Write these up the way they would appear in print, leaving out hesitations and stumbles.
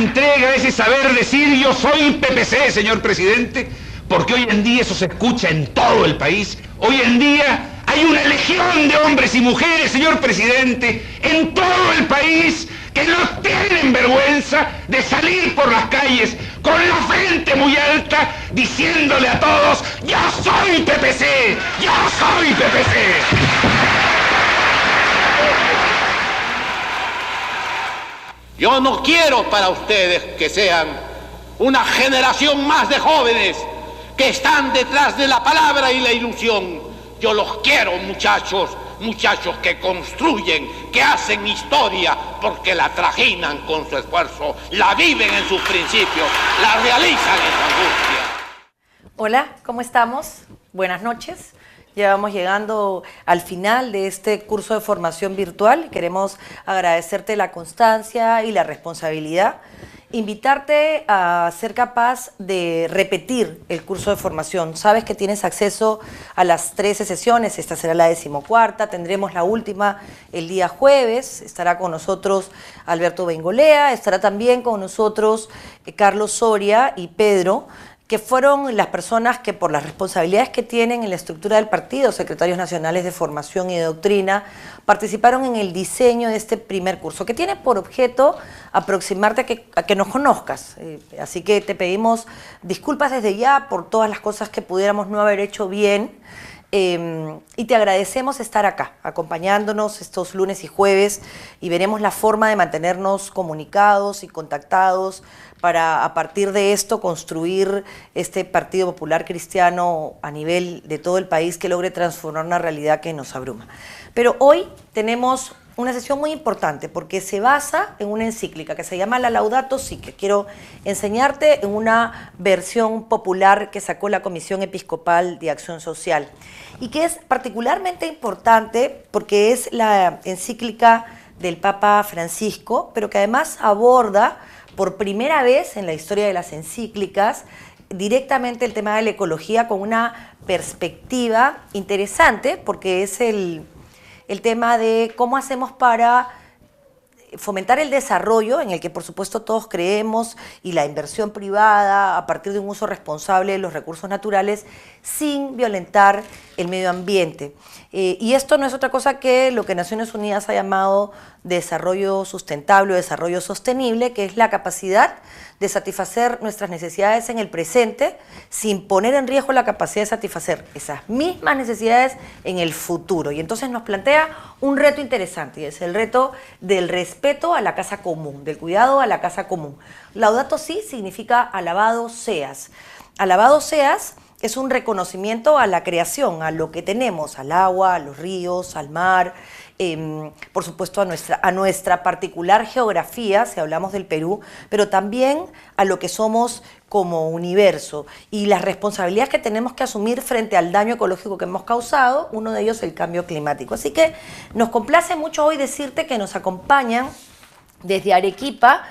entrega ese saber decir yo soy PPC, señor presidente, porque hoy en día eso se escucha en todo el país. Hoy en día hay una legión de hombres y mujeres, señor presidente, en todo el país que no tienen vergüenza de salir por las calles con la frente muy alta diciéndole a todos: yo soy PPC, yo soy PPC. Yo no quiero para ustedes que sean una generación más de jóvenes que están detrás de la palabra y la ilusión. Yo los quiero, muchachos que construyen, que hacen historia, porque la trajinan con su esfuerzo, la viven en sus principios, la realizan en su angustia. Hola, ¿cómo estamos? Buenas noches. Ya vamos llegando al final de este curso de formación virtual. Queremos agradecerte la constancia y la responsabilidad. Invitarte a ser capaz de repetir el curso de formación. Sabes que tienes acceso a las 13 sesiones, esta será la 14ª, tendremos la última el día jueves, estará con nosotros Alberto Bengolea, estará también con nosotros Carlos Soria y Pedro, que fueron las personas que por las responsabilidades que tienen en la estructura del partido, secretarios nacionales de formación y de doctrina, participaron en el diseño de este primer curso, que tiene por objeto aproximarte a que nos conozcas. Así que te pedimos disculpas desde ya por todas las cosas que pudiéramos no haber hecho bien, y te agradecemos estar acá, acompañándonos estos lunes y jueves, y veremos la forma de mantenernos comunicados y contactados para, a partir de esto, construir este Partido Popular Cristiano a nivel de todo el país que logre transformar una realidad que nos abruma. Pero hoy tenemos una sesión muy importante porque se basa en una encíclica que se llama la Laudato Si, que quiero enseñarte en una versión popular que sacó la Comisión Episcopal de Acción Social y que es particularmente importante porque es la encíclica del Papa Francisco, pero que además aborda por primera vez en la historia de las encíclicas directamente el tema de la ecología con una perspectiva interesante porque es el tema de cómo hacemos para fomentar el desarrollo, en el que por supuesto todos creemos, y la inversión privada a partir de un uso responsable de los recursos naturales sin violentar el medio ambiente. Y esto no es otra cosa que lo que Naciones Unidas ha llamado desarrollo sustentable o desarrollo sostenible, que es la capacidad de satisfacer nuestras necesidades en el presente sin poner en riesgo la capacidad de satisfacer esas mismas necesidades en el futuro. Y entonces nos plantea un reto interesante, y es el reto del respeto a la casa común, del cuidado a la casa común. Laudato Si significa alabado seas. Alabado seas es un reconocimiento a la creación, a lo que tenemos, al agua, a los ríos, al mar, por supuesto a nuestra particular geografía, si hablamos del Perú, pero también a lo que somos como universo y las responsabilidades que tenemos que asumir frente al daño ecológico que hemos causado, uno de ellos el cambio climático. Así que nos complace mucho hoy decirte que nos acompañan desde Arequipa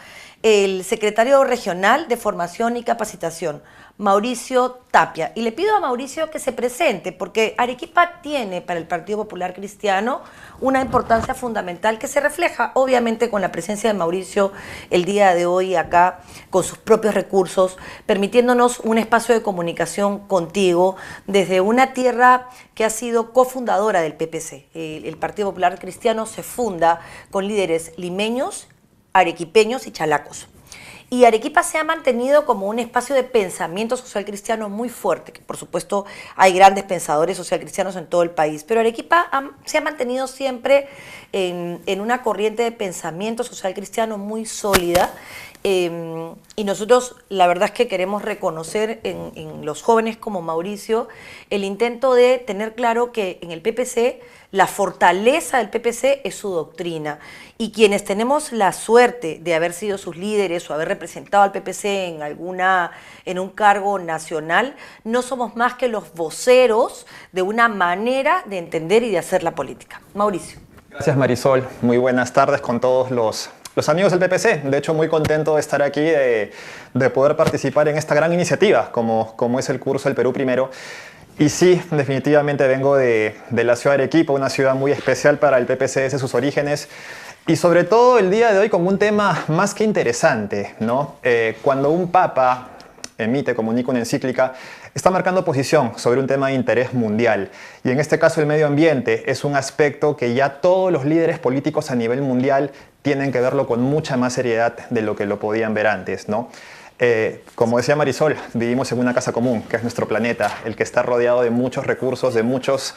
el secretario regional de Formación y Capacitación, Mauricio Tapia. Y le pido a Mauricio que se presente, porque Arequipa tiene para el Partido Popular Cristiano una importancia fundamental que se refleja obviamente con la presencia de Mauricio el día de hoy acá, con sus propios recursos, permitiéndonos un espacio de comunicación contigo desde una tierra que ha sido cofundadora del PPC. El Partido Popular Cristiano se funda con líderes limeños, arequipeños y chalacos. Y Arequipa se ha mantenido como un espacio de pensamiento social cristiano muy fuerte, que por supuesto hay grandes pensadores social cristianos en todo el país, pero Arequipa se ha mantenido siempre en una corriente de pensamiento social cristiano muy sólida, y nosotros la verdad es que queremos reconocer en los jóvenes como Mauricio el intento de tener claro que en el PPC la fortaleza del PPC es su doctrina, y quienes tenemos la suerte de haber sido sus líderes o haber representado al PPC en un cargo nacional, no somos más que los voceros de una manera de entender y de hacer la política. Mauricio. Gracias, Marisol. Muy buenas tardes con todos los amigos del PPC. De hecho, muy contento de estar aquí, de poder participar en esta gran iniciativa como es el curso El Perú Primero. Y sí, definitivamente vengo de la ciudad de Arequipa, una ciudad muy especial para el PPC desde sus orígenes. Y sobre todo el día de hoy con un tema más que interesante, ¿no? Cuando un papa comunica una encíclica, está marcando posición sobre un tema de interés mundial. Y en este caso el medio ambiente es un aspecto que ya todos los líderes políticos a nivel mundial tienen que verlo con mucha más seriedad de lo que lo podían ver antes, ¿no? Como decía Marisol, vivimos en una casa común, que es nuestro planeta, el que está rodeado de muchos recursos, de muchas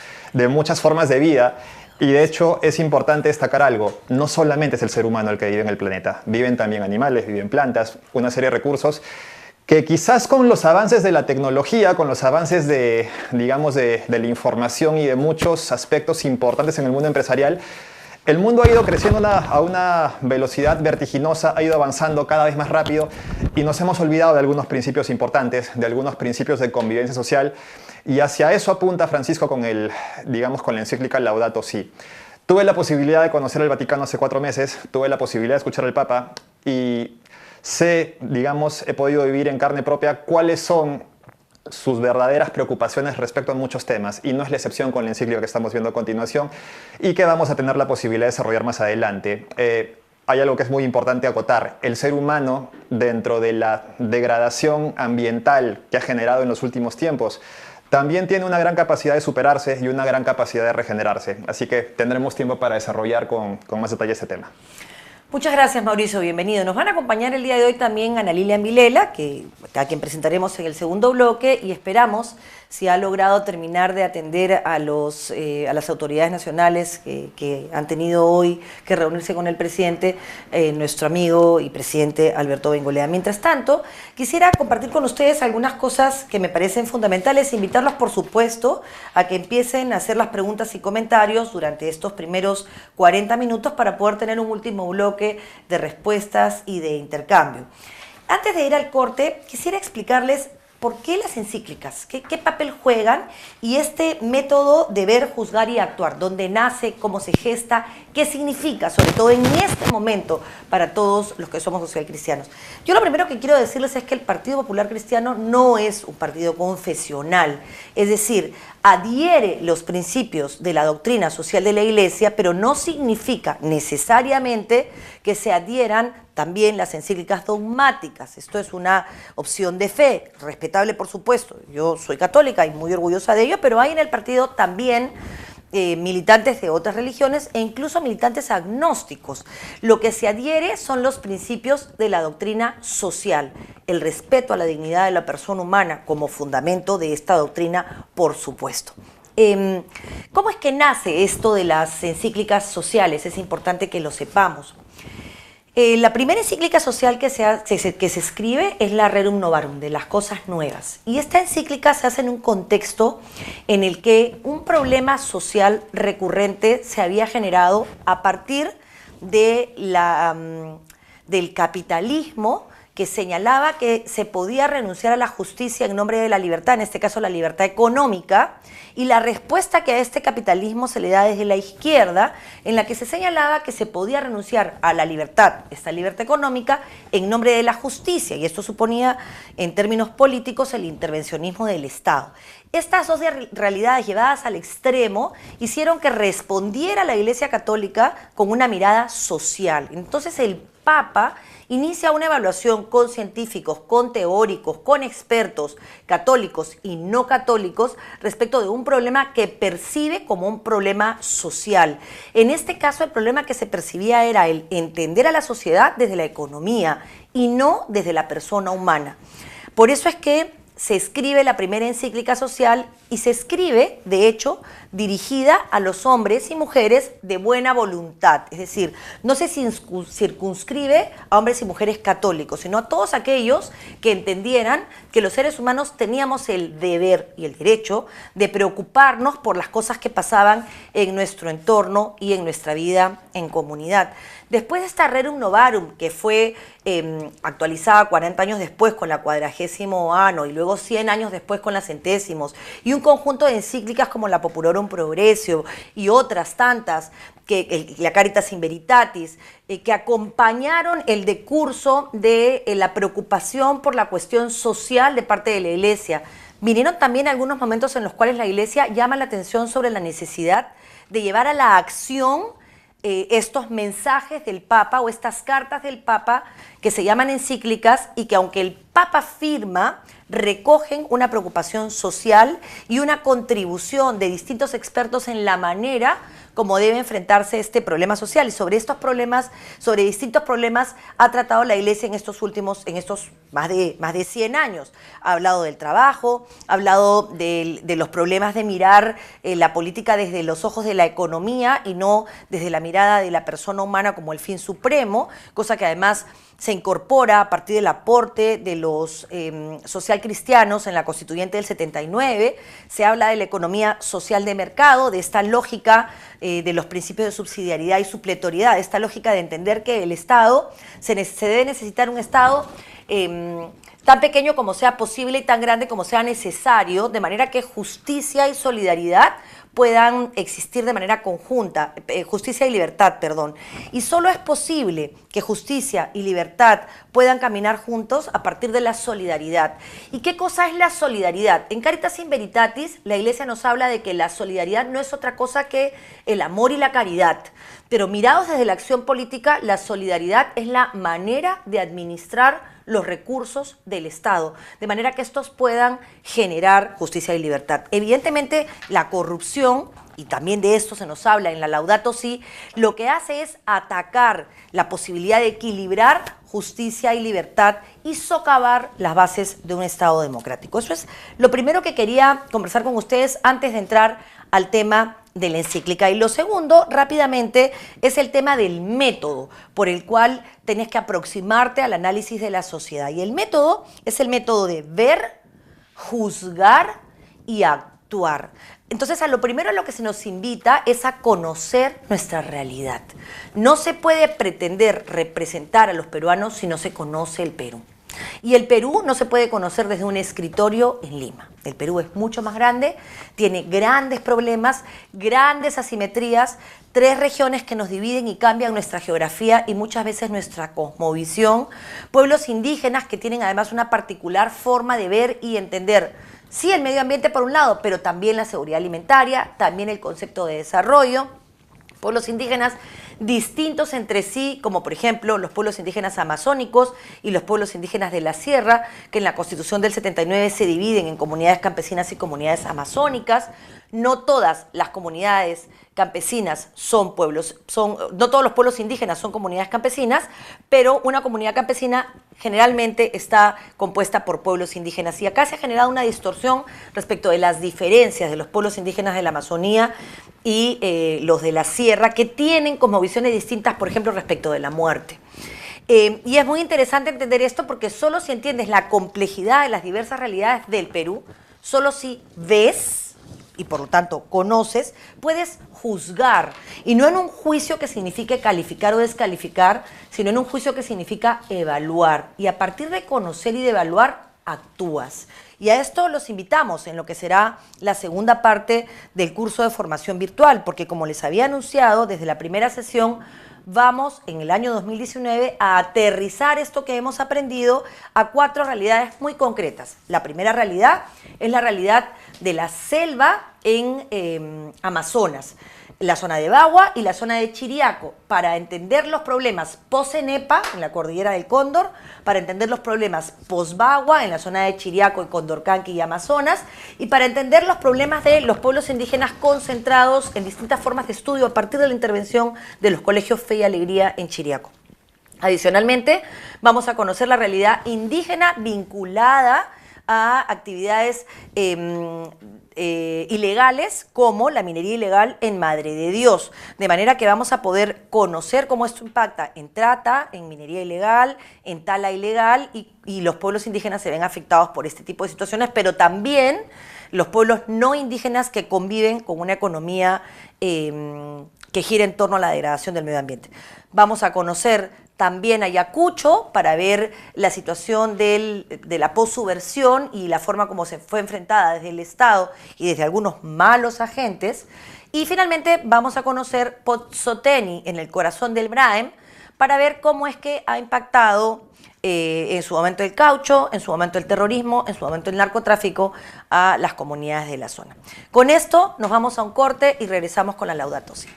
formas de vida. Y de hecho es importante destacar algo, no solamente es el ser humano el que vive en el planeta, viven también animales, viven plantas, una serie de recursos que quizás con los avances de la tecnología, con los avances de la información y de muchos aspectos importantes en el mundo empresarial, el mundo ha ido creciendo a una velocidad vertiginosa, ha ido avanzando cada vez más rápido y nos hemos olvidado de algunos principios importantes, de algunos principios de convivencia social. Y hacia eso apunta Francisco con la encíclica Laudato Si. Tuve la posibilidad de conocer el Vaticano hace 4 meses, tuve la posibilidad de escuchar al Papa y he podido vivir en carne propia cuáles son sus verdaderas preocupaciones respecto a muchos temas, y no es la excepción con la encíclica que estamos viendo a continuación y que vamos a tener la posibilidad de desarrollar más adelante. Hay algo que es muy importante acotar. El ser humano, dentro de la degradación ambiental que ha generado en los últimos tiempos, también tiene una gran capacidad de superarse y una gran capacidad de regenerarse. Así que tendremos tiempo para desarrollar con más detalle este tema. Muchas gracias, Mauricio, bienvenido. Nos van a acompañar el día de hoy también Ana Lilian Vilela, a quien presentaremos en el segundo bloque, y esperamos si ha logrado terminar de atender a las autoridades nacionales que han tenido hoy que reunirse con el presidente, nuestro amigo y presidente Alberto Bengolea. Mientras tanto, quisiera compartir con ustedes algunas cosas que me parecen fundamentales, invitarlos, por supuesto, a que empiecen a hacer las preguntas y comentarios durante estos primeros 40 minutos para poder tener un último bloque de respuestas y de intercambio. Antes de ir al corte, quisiera explicarles por qué las encíclicas, qué papel juegan, y este método de ver, juzgar y actuar, dónde nace, cómo se gesta, qué significa, sobre todo en este momento, para todos los que somos socialcristianos. Yo lo primero que quiero decirles es que el Partido Popular Cristiano no es un partido confesional, es decir, adhiere los principios de la doctrina social de la Iglesia, pero no significa necesariamente que se adhieran también las encíclicas dogmáticas. Esto es una opción de fe, respetable por supuesto. Yo soy católica y muy orgullosa de ello, pero hay en el partido también militantes de otras religiones e incluso militantes agnósticos. Lo que se adhiere son los principios de la doctrina social, el respeto a la dignidad de la persona humana como fundamento de esta doctrina, por supuesto. ¿Cómo es que nace esto de las encíclicas sociales? Es importante que lo sepamos. La primera encíclica social que se escribe es la Rerum Novarum, de las cosas nuevas. Y esta encíclica se hace en un contexto en el que un problema social recurrente se había generado a partir de del capitalismo, que señalaba que se podía renunciar a la justicia en nombre de la libertad, en este caso la libertad económica, y la respuesta que a este capitalismo se le da desde la izquierda, en la que se señalaba que se podía renunciar a la libertad, esta libertad económica, en nombre de la justicia, y esto suponía, en términos políticos, el intervencionismo del Estado. Estas dos realidades llevadas al extremo hicieron que respondiera la Iglesia Católica con una mirada social. Entonces el Papa inicia una evaluación con científicos, con teóricos, con expertos católicos y no católicos respecto de un problema que percibe como un problema social. En este caso, el problema que se percibía era el entender a la sociedad desde la economía y no desde la persona humana. Por eso es que se escribe la primera encíclica social y se escribe, de hecho, dirigida a los hombres y mujeres de buena voluntad. Es decir, no se circunscribe a hombres y mujeres católicos, sino a todos aquellos que entendieran que los seres humanos teníamos el deber y el derecho de preocuparnos por las cosas que pasaban en nuestro entorno y en nuestra vida en comunidad. Después de esta Rerum Novarum, que fue actualizada 40 años después con la 40º Anno y luego 100 años después con la Centésimos, y un conjunto de encíclicas como la Populorum Progressio y otras tantas, la Caritas in Veritatis, que acompañaron el decurso de la preocupación por la cuestión social de parte de la Iglesia. Vinieron también algunos momentos en los cuales la Iglesia llama la atención sobre la necesidad de llevar a la acción estos mensajes del Papa o estas cartas del Papa que se llaman encíclicas y que aunque el Papa firma, recogen una preocupación social y una contribución de distintos expertos en la manera como debe enfrentarse este problema social. Y sobre estos problemas, sobre distintos problemas, ha tratado la Iglesia en estos más de 100 años. Ha hablado del trabajo, ha hablado de los problemas de mirar la política desde los ojos de la economía y no desde la mirada de la persona humana como el fin supremo, cosa que además se incorpora a partir del aporte de los socialcristianos en la Constituyente del 79. Se habla de la economía social de mercado, de esta lógica de los principios de subsidiariedad y supletoriedad, de esta lógica de entender que el Estado, se debe necesitar un Estado tan pequeño como sea posible y tan grande como sea necesario, de manera que justicia y solidaridad puedan existir de manera conjunta, justicia y libertad, perdón. Y solo es posible que justicia y libertad puedan caminar juntos a partir de la solidaridad. ¿Y qué cosa es la solidaridad? En Caritas in Veritatis, la Iglesia nos habla de que la solidaridad no es otra cosa que el amor y la caridad. Pero mirados desde la acción política, la solidaridad es la manera de administrar los recursos del Estado, de manera que estos puedan generar justicia y libertad. Evidentemente, la corrupción, y también de esto se nos habla en la Laudato Si, lo que hace es atacar la posibilidad de equilibrar justicia y libertad y socavar las bases de un Estado democrático. Eso es lo primero que quería conversar con ustedes antes de entrar al tema de la encíclica. Y lo segundo, rápidamente, es el tema del método por el cual tenés que aproximarte al análisis de la sociedad. Y el método es el método de ver, juzgar y actuar. Entonces, a lo primero a lo que se nos invita es a conocer nuestra realidad. No se puede pretender representar a los peruanos si no se conoce el Perú. Y el Perú no se puede conocer desde un escritorio en Lima. El Perú es mucho más grande, tiene grandes problemas, grandes asimetrías, 3 regiones que nos dividen y cambian nuestra geografía y muchas veces nuestra cosmovisión, pueblos indígenas que tienen además una particular forma de ver y entender, sí, el medio ambiente por un lado, pero también la seguridad alimentaria, también el concepto de desarrollo, pueblos indígenas distintos entre sí, como por ejemplo los pueblos indígenas amazónicos y los pueblos indígenas de la sierra, que en la Constitución del 79 se dividen en comunidades campesinas y comunidades amazónicas. No todas las comunidades campesinas son pueblos, no todos los pueblos indígenas son comunidades campesinas, pero una comunidad campesina generalmente está compuesta por pueblos indígenas. Y acá se ha generado una distorsión respecto de las diferencias de los pueblos indígenas de la Amazonía y los de la sierra, que tienen como visiones distintas, por ejemplo, respecto de la muerte. Y es muy interesante entender esto porque solo si entiendes la complejidad de las diversas realidades del Perú, solo si ves y por lo tanto conoces, puedes juzgar, y no en un juicio que signifique calificar o descalificar, sino en un juicio que significa evaluar, y a partir de conocer y de evaluar, actúas. Y a esto los invitamos en lo que será la segunda parte del curso de formación virtual, porque como les había anunciado desde la primera sesión, vamos en el año 2019 a aterrizar esto que hemos aprendido a 4 realidades muy concretas. La primera realidad es la realidad de la selva en Amazonas, la zona de Bagua y la zona de Chiriaco, para entender los problemas post-Cenepa en la cordillera del Cóndor, para entender los problemas post-Bagua en la zona de Chiriaco y Condorcanqui y Amazonas, y para entender los problemas de los pueblos indígenas concentrados en distintas formas de estudio a partir de la intervención de los colegios Fe y Alegría en Chiriaco. Adicionalmente, vamos a conocer la realidad indígena vinculada a actividades ilegales como la minería ilegal en Madre de Dios, de manera que vamos a poder conocer cómo esto impacta en trata, en minería ilegal, en tala ilegal y los pueblos indígenas se ven afectados por este tipo de situaciones, pero también los pueblos no indígenas que conviven con una economía que gira en torno a la degradación del medio ambiente. Vamos a conocer también a Ayacucho para ver la situación de la post-subversión y la forma como se fue enfrentada desde el Estado y desde algunos malos agentes. Y finalmente vamos a conocer Potsoteni en el corazón del Braem para ver cómo es que ha impactado en su momento el caucho, en su momento el terrorismo, en su momento el narcotráfico a las comunidades de la zona. Con esto nos vamos a un corte y regresamos con la Laudato Si.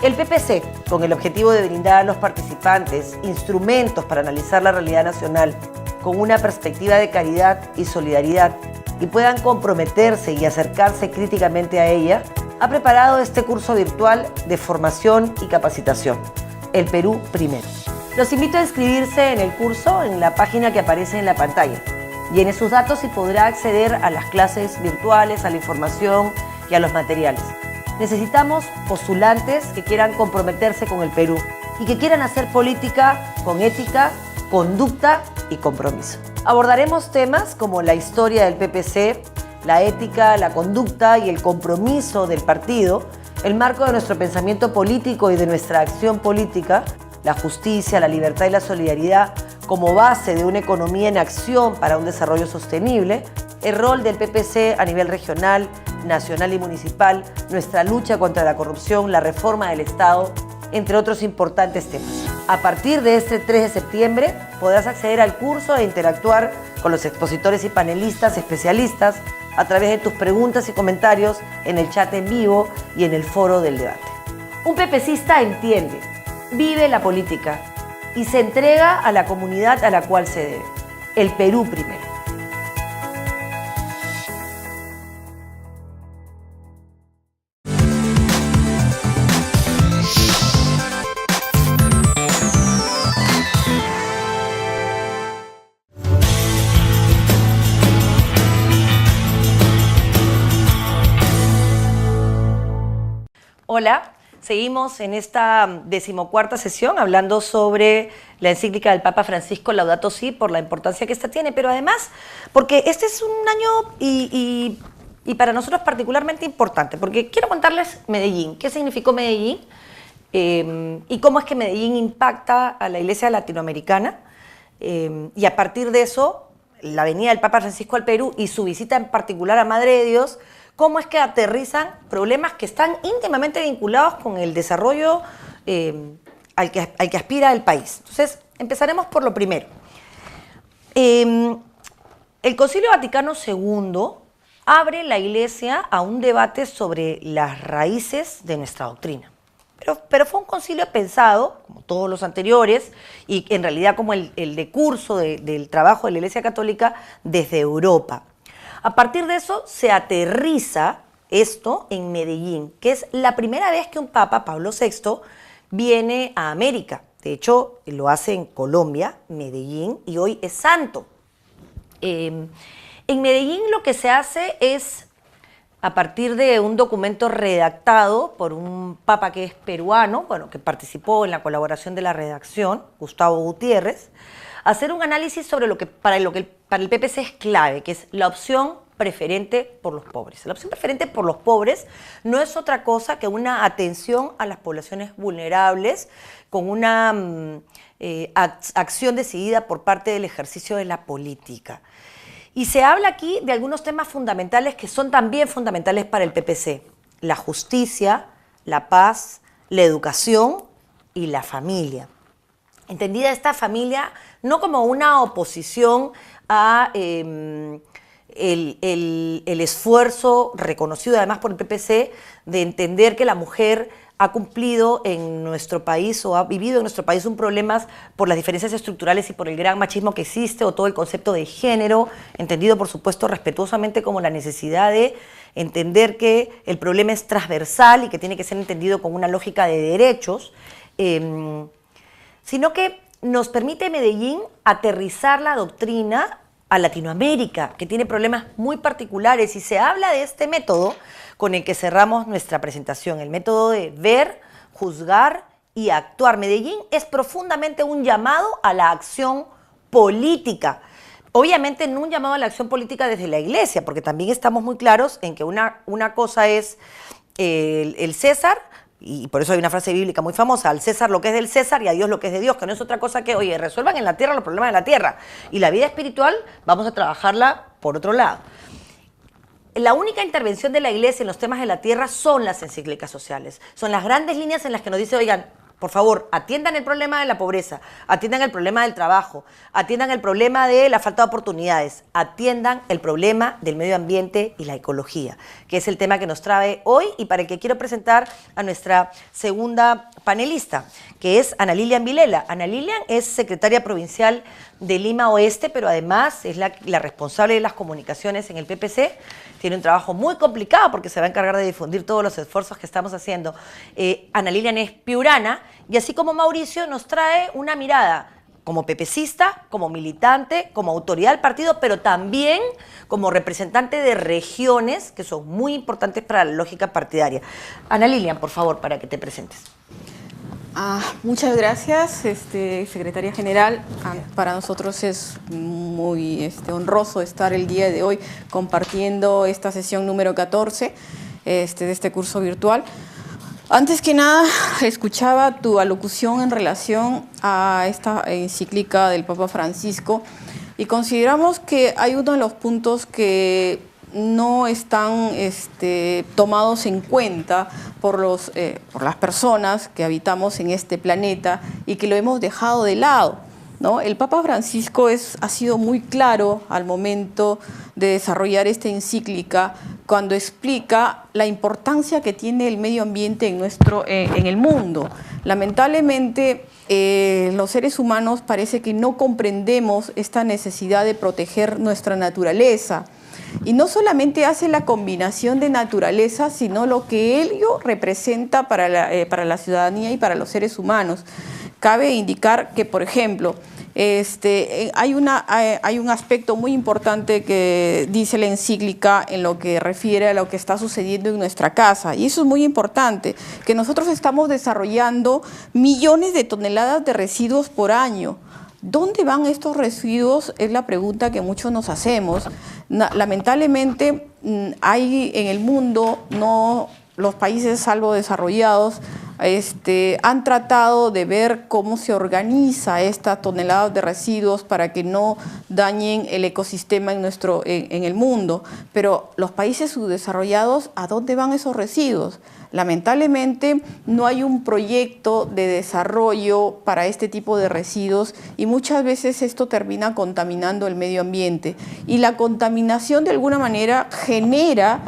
El PPC, con el objetivo de brindar a los participantes instrumentos para analizar la realidad nacional con una perspectiva de caridad y solidaridad y puedan comprometerse y acercarse críticamente a ella, ha preparado este curso virtual de formación y capacitación, El Perú Primero. Los invito a inscribirse en el curso en la página que aparece en la pantalla. Llene sus datos y podrá acceder a las clases virtuales, a la información y a los materiales. Necesitamos postulantes que quieran comprometerse con el Perú y que quieran hacer política con ética, conducta y compromiso. Abordaremos temas como la historia del PPC, la ética, la conducta y el compromiso del partido, el marco de nuestro pensamiento político y de nuestra acción política, la justicia, la libertad y la solidaridad como base de una economía en acción para un desarrollo sostenible, el rol del PPC a nivel regional, nacional y municipal, nuestra lucha contra la corrupción, la reforma del Estado, entre otros importantes temas. A partir de este 3 de septiembre podrás acceder al curso e interactuar con los expositores y panelistas especialistas a través de tus preguntas y comentarios en el chat en vivo y en el foro del debate. Un PPCista entiende, vive la política y se entrega a la comunidad a la cual se debe. El Perú primero. Hola, seguimos en esta 14ª sesión hablando sobre la encíclica del Papa Francisco Laudato Si, por la importancia que esta tiene, pero además porque este es un año y para nosotros particularmente importante, porque quiero contarles Medellín, qué significó Medellín y cómo es que Medellín impacta a la Iglesia latinoamericana y a partir de eso, la venida del Papa Francisco al Perú y su visita en particular a Madre de Dios, cómo es que aterrizan problemas que están íntimamente vinculados con el desarrollo al que aspira el país. Entonces, empezaremos por lo primero. El Concilio Vaticano II abre la Iglesia a un debate sobre las raíces de nuestra doctrina. Pero fue un concilio pensado, como todos los anteriores, y en realidad como el decurso del trabajo de la Iglesia Católica desde Europa. A partir de eso se aterriza esto en Medellín, que es la primera vez que un papa, Pablo VI, viene a América. De hecho, lo hace en Colombia, Medellín, y hoy es santo. En Medellín lo que se hace es, a partir de un documento redactado por un papa que es peruano, bueno, que participó en la colaboración de la redacción, Gustavo Gutiérrez, hacer un análisis sobre lo que para el PPC es clave, que es la opción preferente por los pobres. La opción preferente por los pobres no es otra cosa que una atención a las poblaciones vulnerables con una acción decidida por parte del ejercicio de la política. Y se habla aquí de algunos temas fundamentales que son también fundamentales para el PPC. La justicia, la paz, la educación y la familia. Entendida esta familia no como una oposición a el esfuerzo reconocido además por el PPC de entender que la mujer ha cumplido en nuestro país o ha vivido en nuestro país un problema por las diferencias estructurales y por el gran machismo que existe o todo el concepto de género, entendido por supuesto respetuosamente como la necesidad de entender que el problema es transversal y que tiene que ser entendido con una lógica de derechos, sino que nos permite Medellín aterrizar la doctrina a Latinoamérica, que tiene problemas muy particulares, y se habla de este método con el que cerramos nuestra presentación, el método de ver, juzgar y actuar. Medellín es profundamente un llamado a la acción política. Obviamente no un llamado a la acción política desde la Iglesia, porque también estamos muy claros en que una cosa es el César, y por eso hay una frase bíblica muy famosa, al César lo que es del César y a Dios lo que es de Dios, que no es otra cosa que, oye, resuelvan en la tierra los problemas de la tierra. Y la vida espiritual vamos a trabajarla por otro lado. La única intervención de la Iglesia en los temas de la tierra son las encíclicas sociales. Son las grandes líneas en las que nos dice, oigan, Por favor, atiendan el problema de la pobreza, atiendan el problema del trabajo, atiendan el problema de la falta de oportunidades, atiendan el problema del medio ambiente y la ecología, que es el tema que nos trae hoy y para el que quiero presentar a nuestra segunda panelista, que es Ana Lilian Vilela. Ana Lilian es secretaria provincial de Lima Oeste, pero además es la responsable de las comunicaciones en el PPC. Tiene un trabajo muy complicado porque se va a encargar de difundir todos los esfuerzos que estamos haciendo. Ana Lilian es piurana y así como Mauricio nos trae una mirada como pepecista, como militante, como autoridad del partido, pero también como representante de regiones que son muy importantes para la lógica partidaria. Ana Lilian, por favor, para que te presentes. Muchas gracias, secretaria general. Para nosotros es muy honroso estar el día de hoy compartiendo esta sesión número 14 de este curso virtual. Antes que nada, escuchaba tu alocución en relación a esta encíclica del Papa Francisco y consideramos que hay uno de los puntos que no están tomados en cuenta por las personas que habitamos en este planeta y que lo hemos dejado de lado, ¿no? El Papa Francisco ha sido muy claro al momento de desarrollar esta encíclica cuando explica la importancia que tiene el medio ambiente en el mundo. Lamentablemente, los seres humanos parece que no comprendemos esta necesidad de proteger nuestra naturaleza. Y no solamente hace la combinación de naturaleza, sino lo que ello representa para la ciudadanía y para los seres humanos. Cabe indicar que, por ejemplo, hay un aspecto muy importante que dice la encíclica en lo que refiere a lo que está sucediendo en nuestra casa. Y eso es muy importante, que nosotros estamos desarrollando millones de toneladas de residuos por año. ¿Dónde van estos residuos? Es la pregunta que muchos nos hacemos. Lamentablemente, hay en el mundo, los países salvo desarrollados, han tratado de ver cómo se organiza estas toneladas de residuos para que no dañen el ecosistema en el mundo. Pero los países subdesarrollados, ¿a dónde van esos residuos? Lamentablemente no hay un proyecto de desarrollo para este tipo de residuos y muchas veces esto termina contaminando el medio ambiente. Y la contaminación de alguna manera genera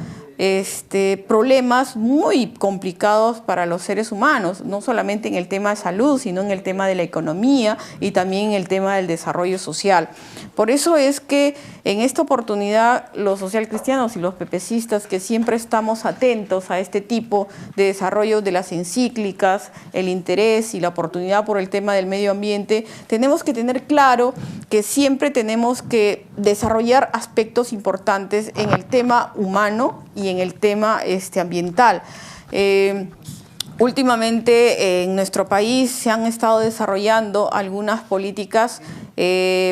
problemas muy complicados para los seres humanos, no solamente en el tema de salud, sino en el tema de la economía y también en el tema del desarrollo social. Por eso es que en esta oportunidad los socialcristianos y los pepecistas, que siempre estamos atentos a este tipo de desarrollo de las encíclicas, el interés y la oportunidad por el tema del medio ambiente, tenemos que tener claro que siempre tenemos que desarrollar aspectos importantes en el tema humano y en el tema ambiental. Últimamente en nuestro país se han estado desarrollando algunas políticas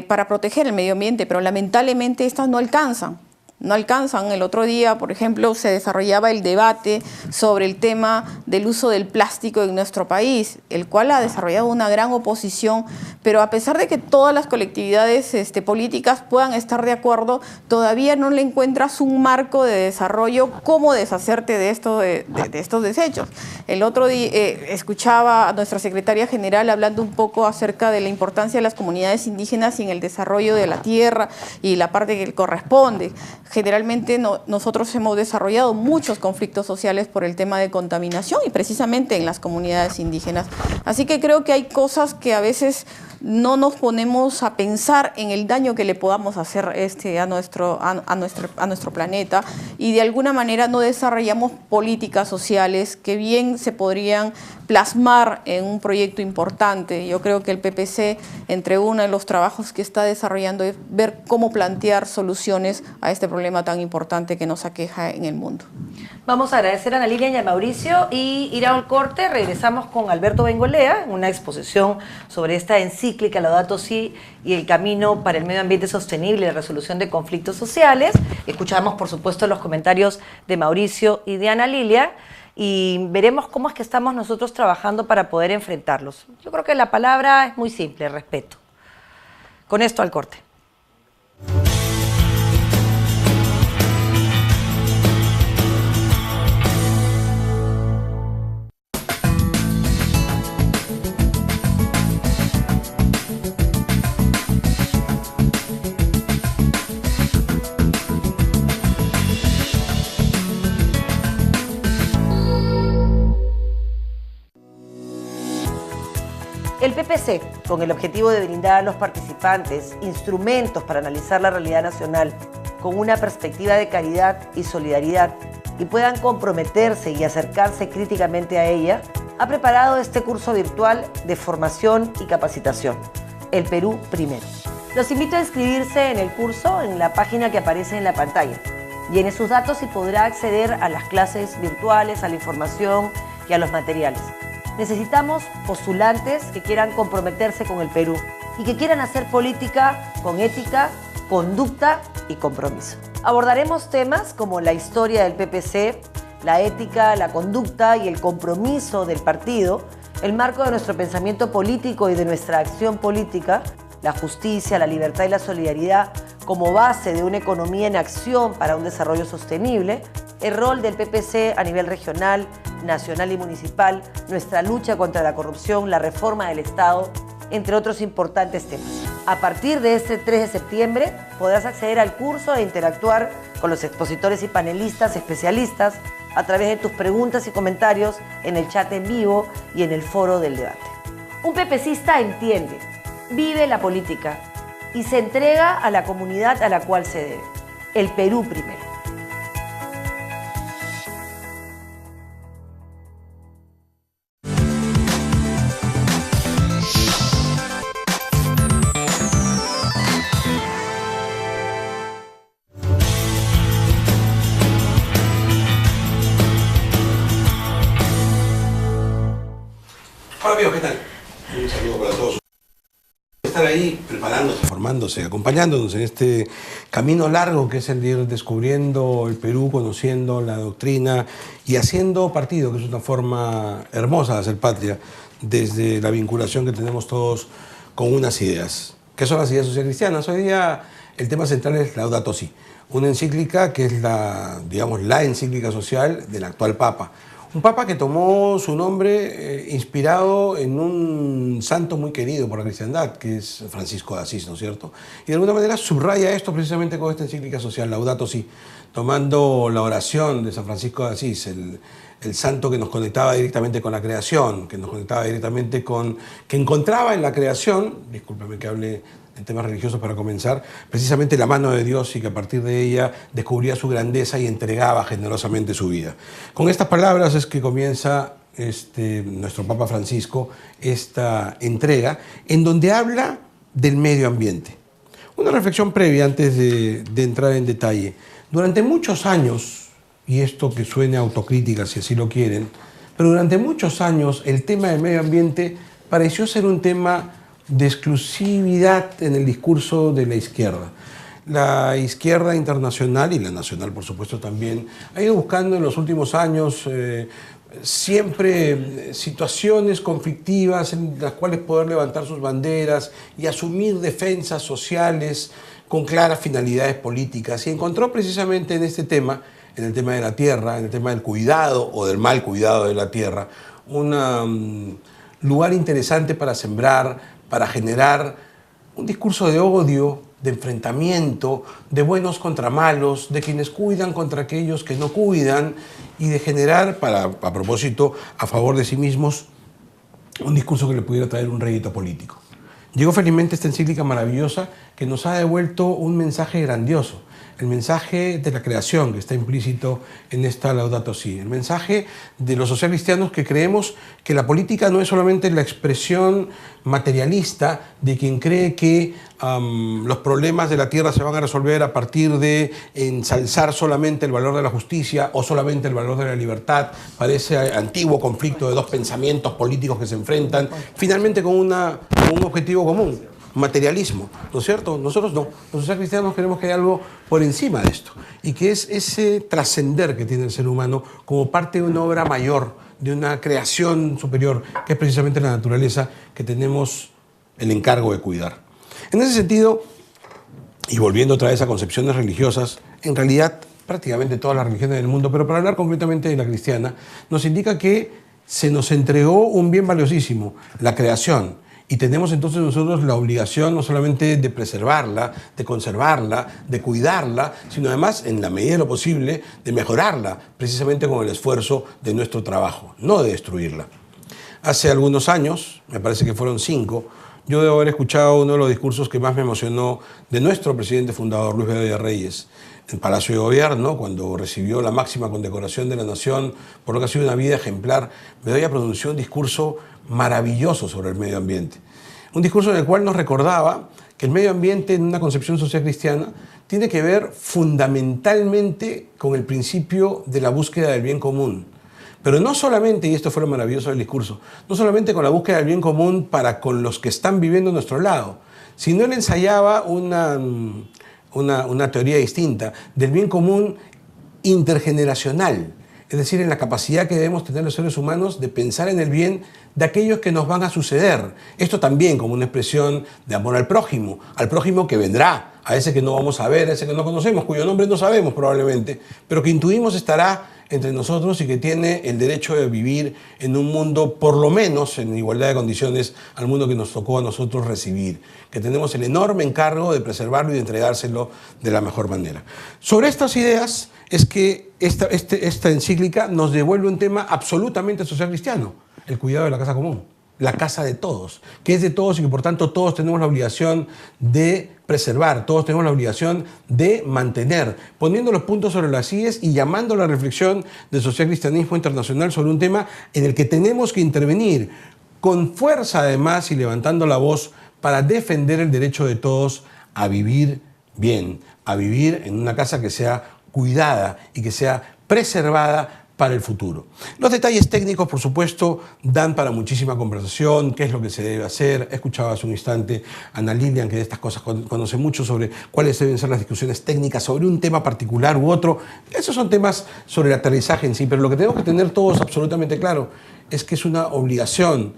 para proteger el medio ambiente, pero lamentablemente estas no alcanzan. El otro día, por ejemplo, se desarrollaba el debate sobre el tema del uso del plástico en nuestro país, el cual ha desarrollado una gran oposición, pero a pesar de que todas las colectividades políticas puedan estar de acuerdo, todavía no le encuentras un marco de desarrollo cómo deshacerte de estos desechos. El otro día escuchaba a nuestra secretaria general hablando un poco acerca de la importancia de las comunidades indígenas y en el desarrollo de la tierra y la parte que le corresponde. Generalmente nosotros hemos desarrollado muchos conflictos sociales por el tema de contaminación y precisamente en las comunidades indígenas. Así que creo que hay cosas que a veces no nos ponemos a pensar en el daño que le podamos hacer a nuestro planeta y de alguna manera no desarrollamos políticas sociales que bien se podrían plasmar en un proyecto importante. Yo creo que el PPC, entre uno de los trabajos que está desarrollando, es ver cómo plantear soluciones a este problema tan importante que nos aqueja en el mundo. Vamos a agradecer a Ana Lilian y a Mauricio y ir a un corte. Regresamos con Alberto Bengolea, en una exposición sobre esta encíclica Laudato Si y el camino para el medio ambiente sostenible y la resolución de conflictos sociales. Escuchamos, por supuesto, los comentarios de Mauricio y de Ana Lilian y veremos cómo es que estamos nosotros trabajando para poder enfrentarlos. Yo creo que la palabra es muy simple, respeto. Con esto al corte. El PPC, con el objetivo de brindar a los participantes instrumentos para analizar la realidad nacional con una perspectiva de caridad y solidaridad y puedan comprometerse y acercarse críticamente a ella, ha preparado este curso virtual de formación y capacitación, El Perú Primero. Los invito a inscribirse en el curso en la página que aparece en la pantalla. Llene sus datos y podrá acceder a las clases virtuales, a la información y a los materiales. Necesitamos postulantes que quieran comprometerse con el Perú y que quieran hacer política con ética, conducta y compromiso. Abordaremos temas como la historia del PPC, la ética, la conducta y el compromiso del partido, el marco de nuestro pensamiento político y de nuestra acción política, la justicia, la libertad y la solidaridad como base de una economía en acción para un desarrollo sostenible, el rol del PPC a nivel regional, nacional y municipal, nuestra lucha contra la corrupción, la reforma del Estado, entre otros importantes temas. A partir de este 3 de septiembre podrás acceder al curso e interactuar con los expositores y panelistas especialistas a través de tus preguntas y comentarios en el chat en vivo y en el foro del debate. Un PPCista entiende, vive la política y se entrega a la comunidad a la cual se debe. El Perú primero. Hola amigos, ¿qué tal? Un saludo para todos. Estar ahí preparándose, formándose, acompañándonos en este camino largo que es el de ir descubriendo el Perú, conociendo la doctrina y haciendo partido, que es una forma hermosa de hacer patria, desde la vinculación que tenemos todos con unas ideas. ¿Qué son las ideas socialcristianas? Hoy día el tema central es Laudato Si, una encíclica que es la encíclica social del actual Papa. Un papa que tomó su nombre inspirado en un santo muy querido por la cristiandad, que es Francisco de Asís, ¿no es cierto? Y de alguna manera subraya esto precisamente con esta encíclica social, Laudato Si, tomando la oración de San Francisco de Asís, el santo que nos conectaba directamente con la creación, que nos conectaba directamente con... que encontraba en la creación, discúlpeme que hable en temas religiosos para comenzar, precisamente la mano de Dios y que a partir de ella descubría su grandeza y entregaba generosamente su vida. Con estas palabras es que comienza nuestro Papa Francisco esta entrega en donde habla del medio ambiente. Una reflexión previa antes de entrar en detalle. Durante muchos años, y esto que suene a autocrítica si así lo quieren, pero durante muchos años el tema del medio ambiente pareció ser un tema de exclusividad en el discurso de la izquierda. La izquierda internacional y la nacional, por supuesto, también ha ido buscando en los últimos años siempre situaciones conflictivas en las cuales poder levantar sus banderas y asumir defensas sociales con claras finalidades políticas. Y encontró precisamente en este tema, en el tema de la tierra, en el tema del cuidado o del mal cuidado de la tierra, un lugar interesante para sembrar, para generar un discurso de odio, de enfrentamiento, de buenos contra malos, de quienes cuidan contra aquellos que no cuidan y de generar, a propósito, a favor de sí mismos, un discurso que le pudiera traer un rédito político. Llegó felizmente esta encíclica maravillosa que nos ha devuelto un mensaje grandioso, el mensaje de la creación que está implícito en esta Laudato Si, el mensaje de los socialcristianos que creemos que la política no es solamente la expresión materialista de quien cree que los problemas de la tierra se van a resolver a partir de ensalzar solamente el valor de la justicia o solamente el valor de la libertad, para ese antiguo conflicto de dos pensamientos políticos que se enfrentan, finalmente con un objetivo común. Materialismo, ¿no es cierto? Nosotros no. Los socialcristianos creemos que hay algo por encima de esto y que es ese trascender que tiene el ser humano como parte de una obra mayor, de una creación superior, que es precisamente la naturaleza que tenemos el encargo de cuidar. En ese sentido, y volviendo otra vez a concepciones religiosas, en realidad prácticamente todas las religiones del mundo, pero para hablar concretamente de la cristiana, nos indica que se nos entregó un bien valiosísimo, la creación. Y tenemos entonces nosotros la obligación no solamente de preservarla, de conservarla, de cuidarla, sino además, en la medida de lo posible, de mejorarla, precisamente con el esfuerzo de nuestro trabajo, no de destruirla. Hace algunos años, me parece que fueron 5, yo debo haber escuchado uno de los discursos que más me emocionó de nuestro presidente fundador, Luis Bedoya Reyes, en Palacio de Gobierno, cuando recibió la máxima condecoración de la Nación por lo que ha sido una vida ejemplar. Bedoya pronunció un discurso maravilloso sobre el medio ambiente. Un discurso en el cual nos recordaba que el medio ambiente, en una concepción social cristiana, tiene que ver fundamentalmente con el principio de la búsqueda del bien común. Pero no solamente, y esto fue lo maravilloso del discurso, no solamente con la búsqueda del bien común para con los que están viviendo a nuestro lado, sino él ensayaba una teoría distinta del bien común intergeneracional, es decir, en la capacidad que debemos tener los seres humanos de pensar en el bien de aquellos que nos van a suceder. Esto también como una expresión de amor al prójimo que vendrá, a ese que no vamos a ver, a ese que no conocemos, cuyo nombre no sabemos probablemente, pero que intuimos estará entre nosotros y que tiene el derecho de vivir en un mundo, por lo menos en igualdad de condiciones al mundo que nos tocó a nosotros recibir, que tenemos el enorme encargo de preservarlo y de entregárselo de la mejor manera. Sobre estas ideas es que esta encíclica nos devuelve un tema absolutamente social cristiano, el cuidado de la casa común, la casa de todos, que es de todos y que por tanto todos tenemos la obligación de preservar, todos tenemos la obligación de mantener, poniendo los puntos sobre las IES y llamando a la reflexión del social cristianismo internacional sobre un tema en el que tenemos que intervenir con fuerza además y levantando la voz para defender el derecho de todos a vivir bien, a vivir en una casa que sea cuidada y que sea preservada para el futuro. Los detalles técnicos, por supuesto, dan para muchísima conversación, qué es lo que se debe hacer. Escuchaba hace un instante a Ana Lilian, que de estas cosas conoce mucho, sobre cuáles deben ser las discusiones técnicas sobre un tema particular u otro. Esos son temas sobre el aterrizaje en sí, pero lo que tenemos que tener todos absolutamente claro es que es una obligación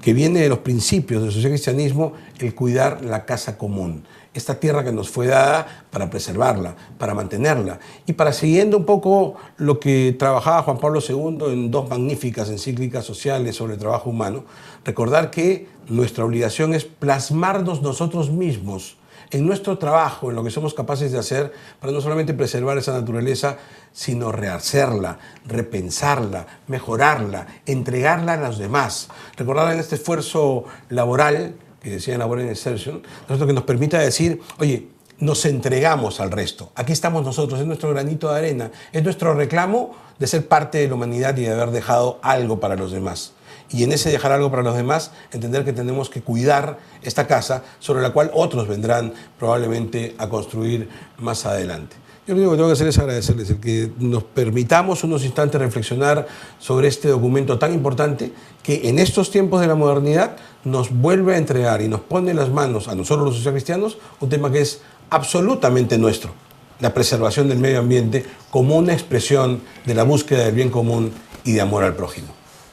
que viene de los principios del social cristianismo, el cuidar la casa común. Esta tierra que nos fue dada para preservarla, para mantenerla y para, siguiendo un poco lo que trabajaba Juan Pablo II en 2 magníficas encíclicas sociales sobre el trabajo humano, recordar que nuestra obligación es plasmarnos nosotros mismos en nuestro trabajo, en lo que somos capaces de hacer para no solamente preservar esa naturaleza, sino rehacerla, repensarla, mejorarla, entregarla a los demás. Recordar en este esfuerzo laboral, que decía Labor and Insertion, nosotros que nos permita decir, oye, nos entregamos al resto. Aquí estamos nosotros, es nuestro granito de arena, es nuestro reclamo de ser parte de la humanidad y de haber dejado algo para los demás. Y en ese dejar algo para los demás, entender que tenemos que cuidar esta casa sobre la cual otros vendrán probablemente a construir más adelante. Yo lo único que tengo que hacer es agradecerles el que nos permitamos unos instantes reflexionar sobre este documento tan importante que en estos tiempos de la modernidad nos vuelve a entregar y nos pone en las manos a nosotros los socialcristianos un tema que es absolutamente nuestro, la preservación del medio ambiente como una expresión de la búsqueda del bien común y de amor al prójimo.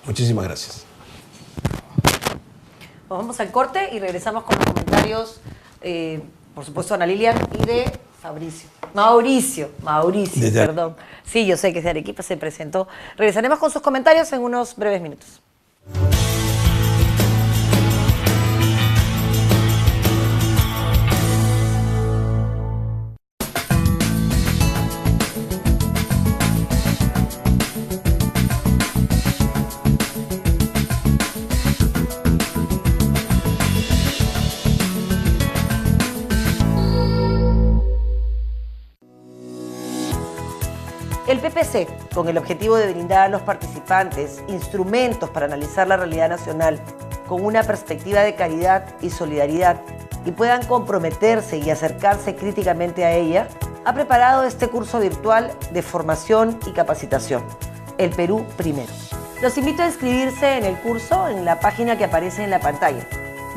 Muchísimas gracias. Vamos al corte y regresamos con los comentarios, por supuesto, de Ana Lilian y de Mauricio, perdón. Sí, yo sé que es de Arequipa, se presentó. Regresaremos con sus comentarios en unos breves minutos. El PPC, con el objetivo de brindar a los participantes instrumentos para analizar la realidad nacional con una perspectiva de caridad y solidaridad y puedan comprometerse y acercarse críticamente a ella, ha preparado este curso virtual de formación y capacitación, El Perú Primero. Los invito a inscribirse en el curso en la página que aparece en la pantalla.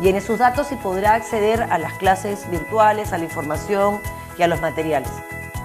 Llene sus datos y podrá acceder a las clases virtuales, a la información y a los materiales.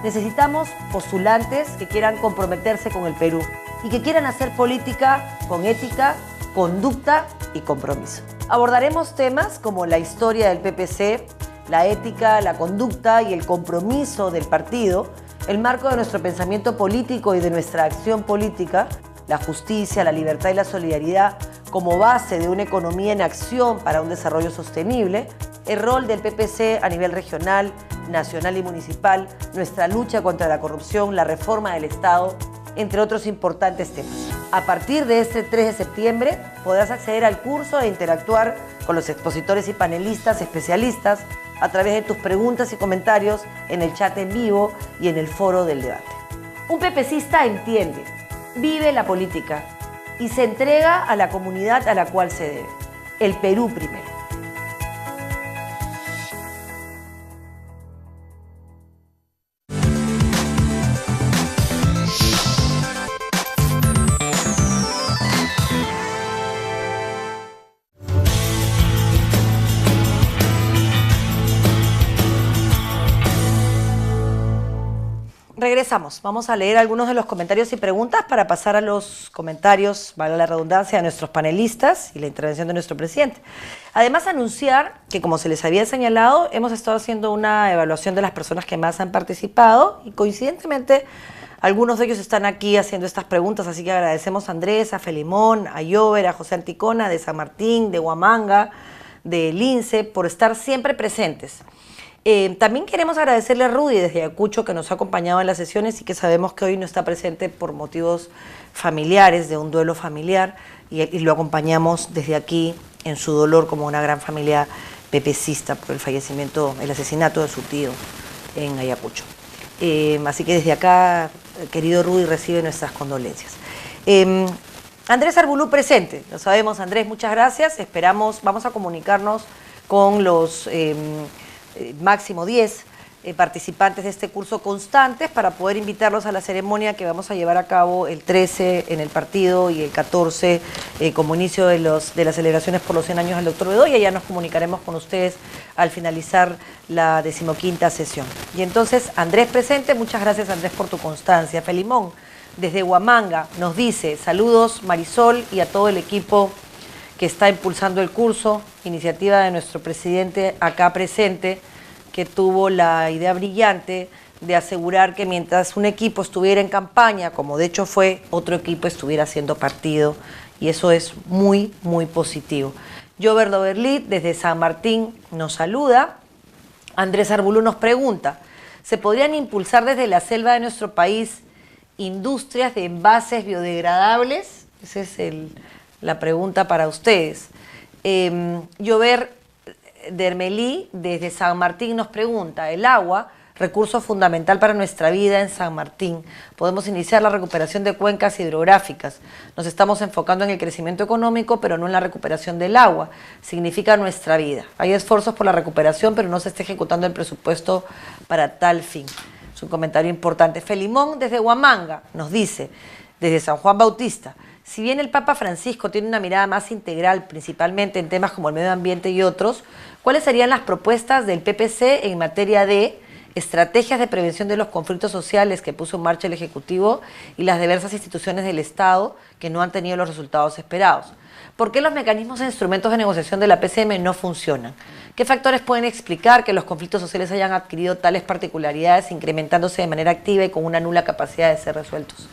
Necesitamos postulantes que quieran comprometerse con el Perú y que quieran hacer política con ética, conducta y compromiso. Abordaremos temas como la historia del PPC, la ética, la conducta y el compromiso del partido, el marco de nuestro pensamiento político y de nuestra acción política, la justicia, la libertad y la solidaridad como base de una economía en acción para un desarrollo sostenible, el rol del PPC a nivel regional, nacional y municipal, nuestra lucha contra la corrupción, la reforma del Estado, entre otros importantes temas. A partir de este 3 de septiembre podrás acceder al curso e interactuar con los expositores y panelistas especialistas a través de tus preguntas y comentarios en el chat en vivo y en el foro del debate. Un pepecista entiende, vive la política y se entrega a la comunidad a la cual se debe. El Perú primero. Regresamos. Vamos a leer algunos de los comentarios y preguntas para pasar a los comentarios, vale la redundancia, de nuestros panelistas y la intervención de nuestro presidente. Además, anunciar que, como se les había señalado, hemos estado haciendo una evaluación de las personas que más han participado y, coincidentemente, algunos de ellos están aquí haciendo estas preguntas, así que agradecemos a Andrés, a Felimón, a Yover, a José Anticona, de San Martín, de Huamanga, de Lince, por estar siempre presentes. También queremos agradecerle a Rudy desde Ayacucho, que nos ha acompañado en las sesiones y que sabemos que hoy no está presente por motivos familiares, de un duelo familiar, y lo acompañamos desde aquí en su dolor como una gran familia pepecista por el fallecimiento, el asesinato de su tío en Ayacucho. Así que desde acá, querido Rudy, recibe nuestras condolencias. Andrés Arbulú presente, lo sabemos, Andrés, muchas gracias. Esperamos, vamos a comunicarnos con los máximo 10 participantes de este curso constantes para poder invitarlos a la ceremonia que vamos a llevar a cabo el 13 en el partido y el 14 como inicio de las celebraciones por los 100 años del doctor Bedoya. Ya nos comunicaremos con ustedes al finalizar la 15ª sesión. Y entonces, Andrés presente, muchas gracias Andrés por tu constancia. Felimón, desde Huamanga, nos dice, saludos Marisol y a todo el equipo que está impulsando el curso, iniciativa de nuestro presidente acá presente, que tuvo la idea brillante de asegurar que mientras un equipo estuviera en campaña, como de hecho fue, otro equipo estuviera haciendo partido, y eso es muy, muy positivo. Jover Doverlit, desde San Martín, nos saluda. Andrés Arbulú nos pregunta, ¿se podrían impulsar desde la selva de nuestro país industrias de envases biodegradables? Esa es la pregunta para ustedes. Llover Dermelí, desde San Martín, nos pregunta, el agua, recurso fundamental para nuestra vida en San Martín. Podemos iniciar la recuperación de cuencas hidrográficas. Nos estamos enfocando en el crecimiento económico, pero no en la recuperación del agua. Significa nuestra vida. Hay esfuerzos por la recuperación, pero no se está ejecutando el presupuesto para tal fin. Es un comentario importante. Felimón, desde Huamanga, nos dice, desde San Juan Bautista, si bien el Papa Francisco tiene una mirada más integral, principalmente en temas como el medio ambiente y otros, ¿cuáles serían las propuestas del PPC en materia de estrategias de prevención de los conflictos sociales que puso en marcha el Ejecutivo y las diversas instituciones del Estado que no han tenido los resultados esperados? ¿Por qué los mecanismos e instrumentos de negociación de la PCM no funcionan? ¿Qué factores pueden explicar que los conflictos sociales hayan adquirido tales particularidades, incrementándose de manera activa y con una nula capacidad de ser resueltos?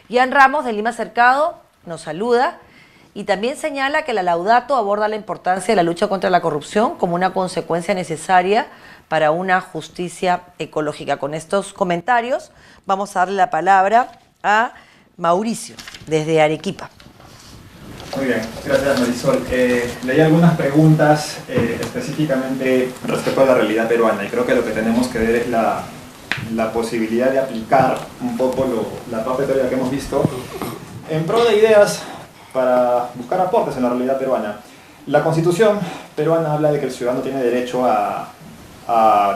Ian Ramos, de Lima Cercado, nos saluda y también señala que la Laudato aborda la importancia de la lucha contra la corrupción como una consecuencia necesaria para una justicia ecológica. Con estos comentarios vamos a darle la palabra a Mauricio, desde Arequipa. Muy bien, gracias Marisol. Leí algunas preguntas específicamente respecto a la realidad peruana y creo que lo que tenemos que ver es la posibilidad de aplicar un poco la parte teórica que hemos visto en pro de ideas para buscar aportes en la realidad peruana. La Constitución peruana habla de que el ciudadano tiene derecho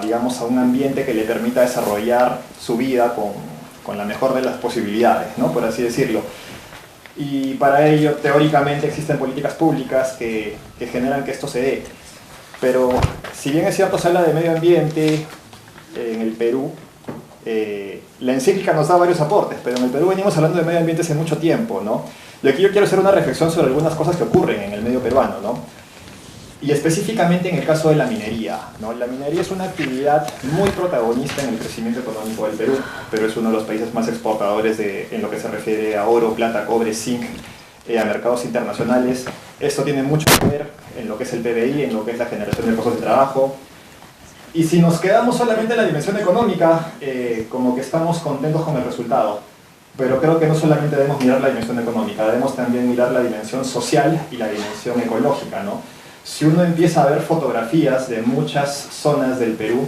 digamos, a un ambiente que le permita desarrollar su vida con la mejor de las posibilidades, ¿no? Por así decirlo. Y para ello, teóricamente, existen políticas públicas que generan que esto se dé. Pero, si bien es cierto, se habla de medio ambiente en el Perú, la encíclica nos da varios aportes, pero en el Perú venimos hablando de medio ambiente hace mucho tiempo, ¿no? Y aquí yo quiero hacer una reflexión sobre algunas cosas que ocurren en el medio peruano, ¿no? Y específicamente en el caso de la minería, ¿no? La minería es una actividad muy protagonista en el crecimiento económico del Perú. Perú es uno de los países más exportadores en lo que se refiere a oro, plata, cobre, zinc, a mercados internacionales. Esto tiene mucho que ver en lo que es el PBI, en lo que es la generación de puestos de trabajo. Y si nos quedamos solamente en la dimensión económica, como que estamos contentos con el resultado. Pero creo que no solamente debemos mirar la dimensión económica, debemos también mirar la dimensión social y la dimensión ecológica, ¿no? Si uno empieza a ver fotografías de muchas zonas del Perú,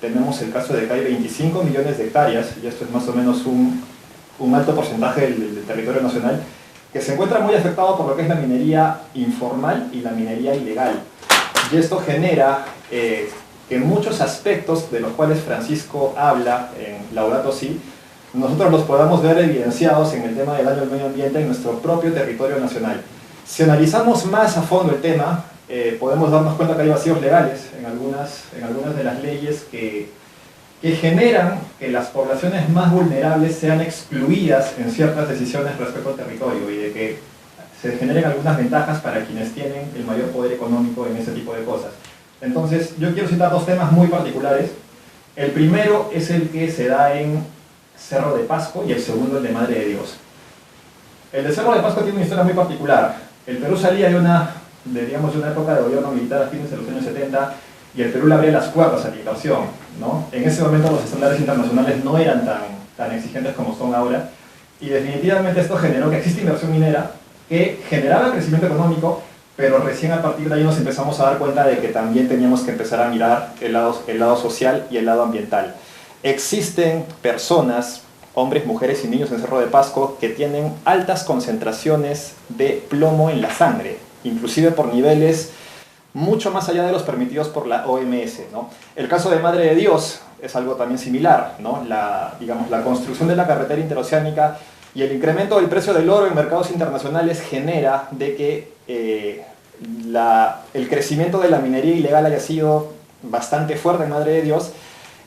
tenemos el caso de que hay 25 millones de hectáreas, y esto es más o menos un alto porcentaje del territorio nacional, que se encuentra muy afectado por lo que es la minería informal y la minería ilegal. Y esto genera que muchos aspectos de los cuales Francisco habla en Laudato Si, nosotros los podamos ver evidenciados en el tema del daño al medio ambiente en nuestro propio territorio nacional. Si analizamos más a fondo el tema, podemos darnos cuenta que hay vacíos legales en algunas de las leyes que generan que las poblaciones más vulnerables sean excluidas en ciertas decisiones respecto al territorio y de que se generen algunas ventajas para quienes tienen el mayor poder económico en ese tipo de cosas. Entonces, yo quiero citar dos temas muy particulares. El primero es el que se da en Cerro de Pasco y el segundo el de Madre de Dios. El de Cerro de Pasco tiene una historia muy particular. El Perú salía de una época de gobierno militar a fines de los años 70 y el Perú le abría las puertas a la inversión, ¿no? En ese momento los estándares internacionales no eran tan exigentes como son ahora y definitivamente esto generó que existe inversión minera que generaba crecimiento económico, pero recién a partir de ahí nos empezamos a dar cuenta de que también teníamos que empezar a mirar el lado social y el lado ambiental. Existen personas, hombres, mujeres y niños en Cerro de Pasco que tienen altas concentraciones de plomo en la sangre, inclusive por niveles mucho más allá de los permitidos por la OMS, ¿no? El caso de Madre de Dios es algo también similar, ¿no? La construcción de la carretera interoceánica y el incremento del precio del oro en mercados internacionales genera de que el crecimiento de la minería ilegal haya sido bastante fuerte en Madre de Dios.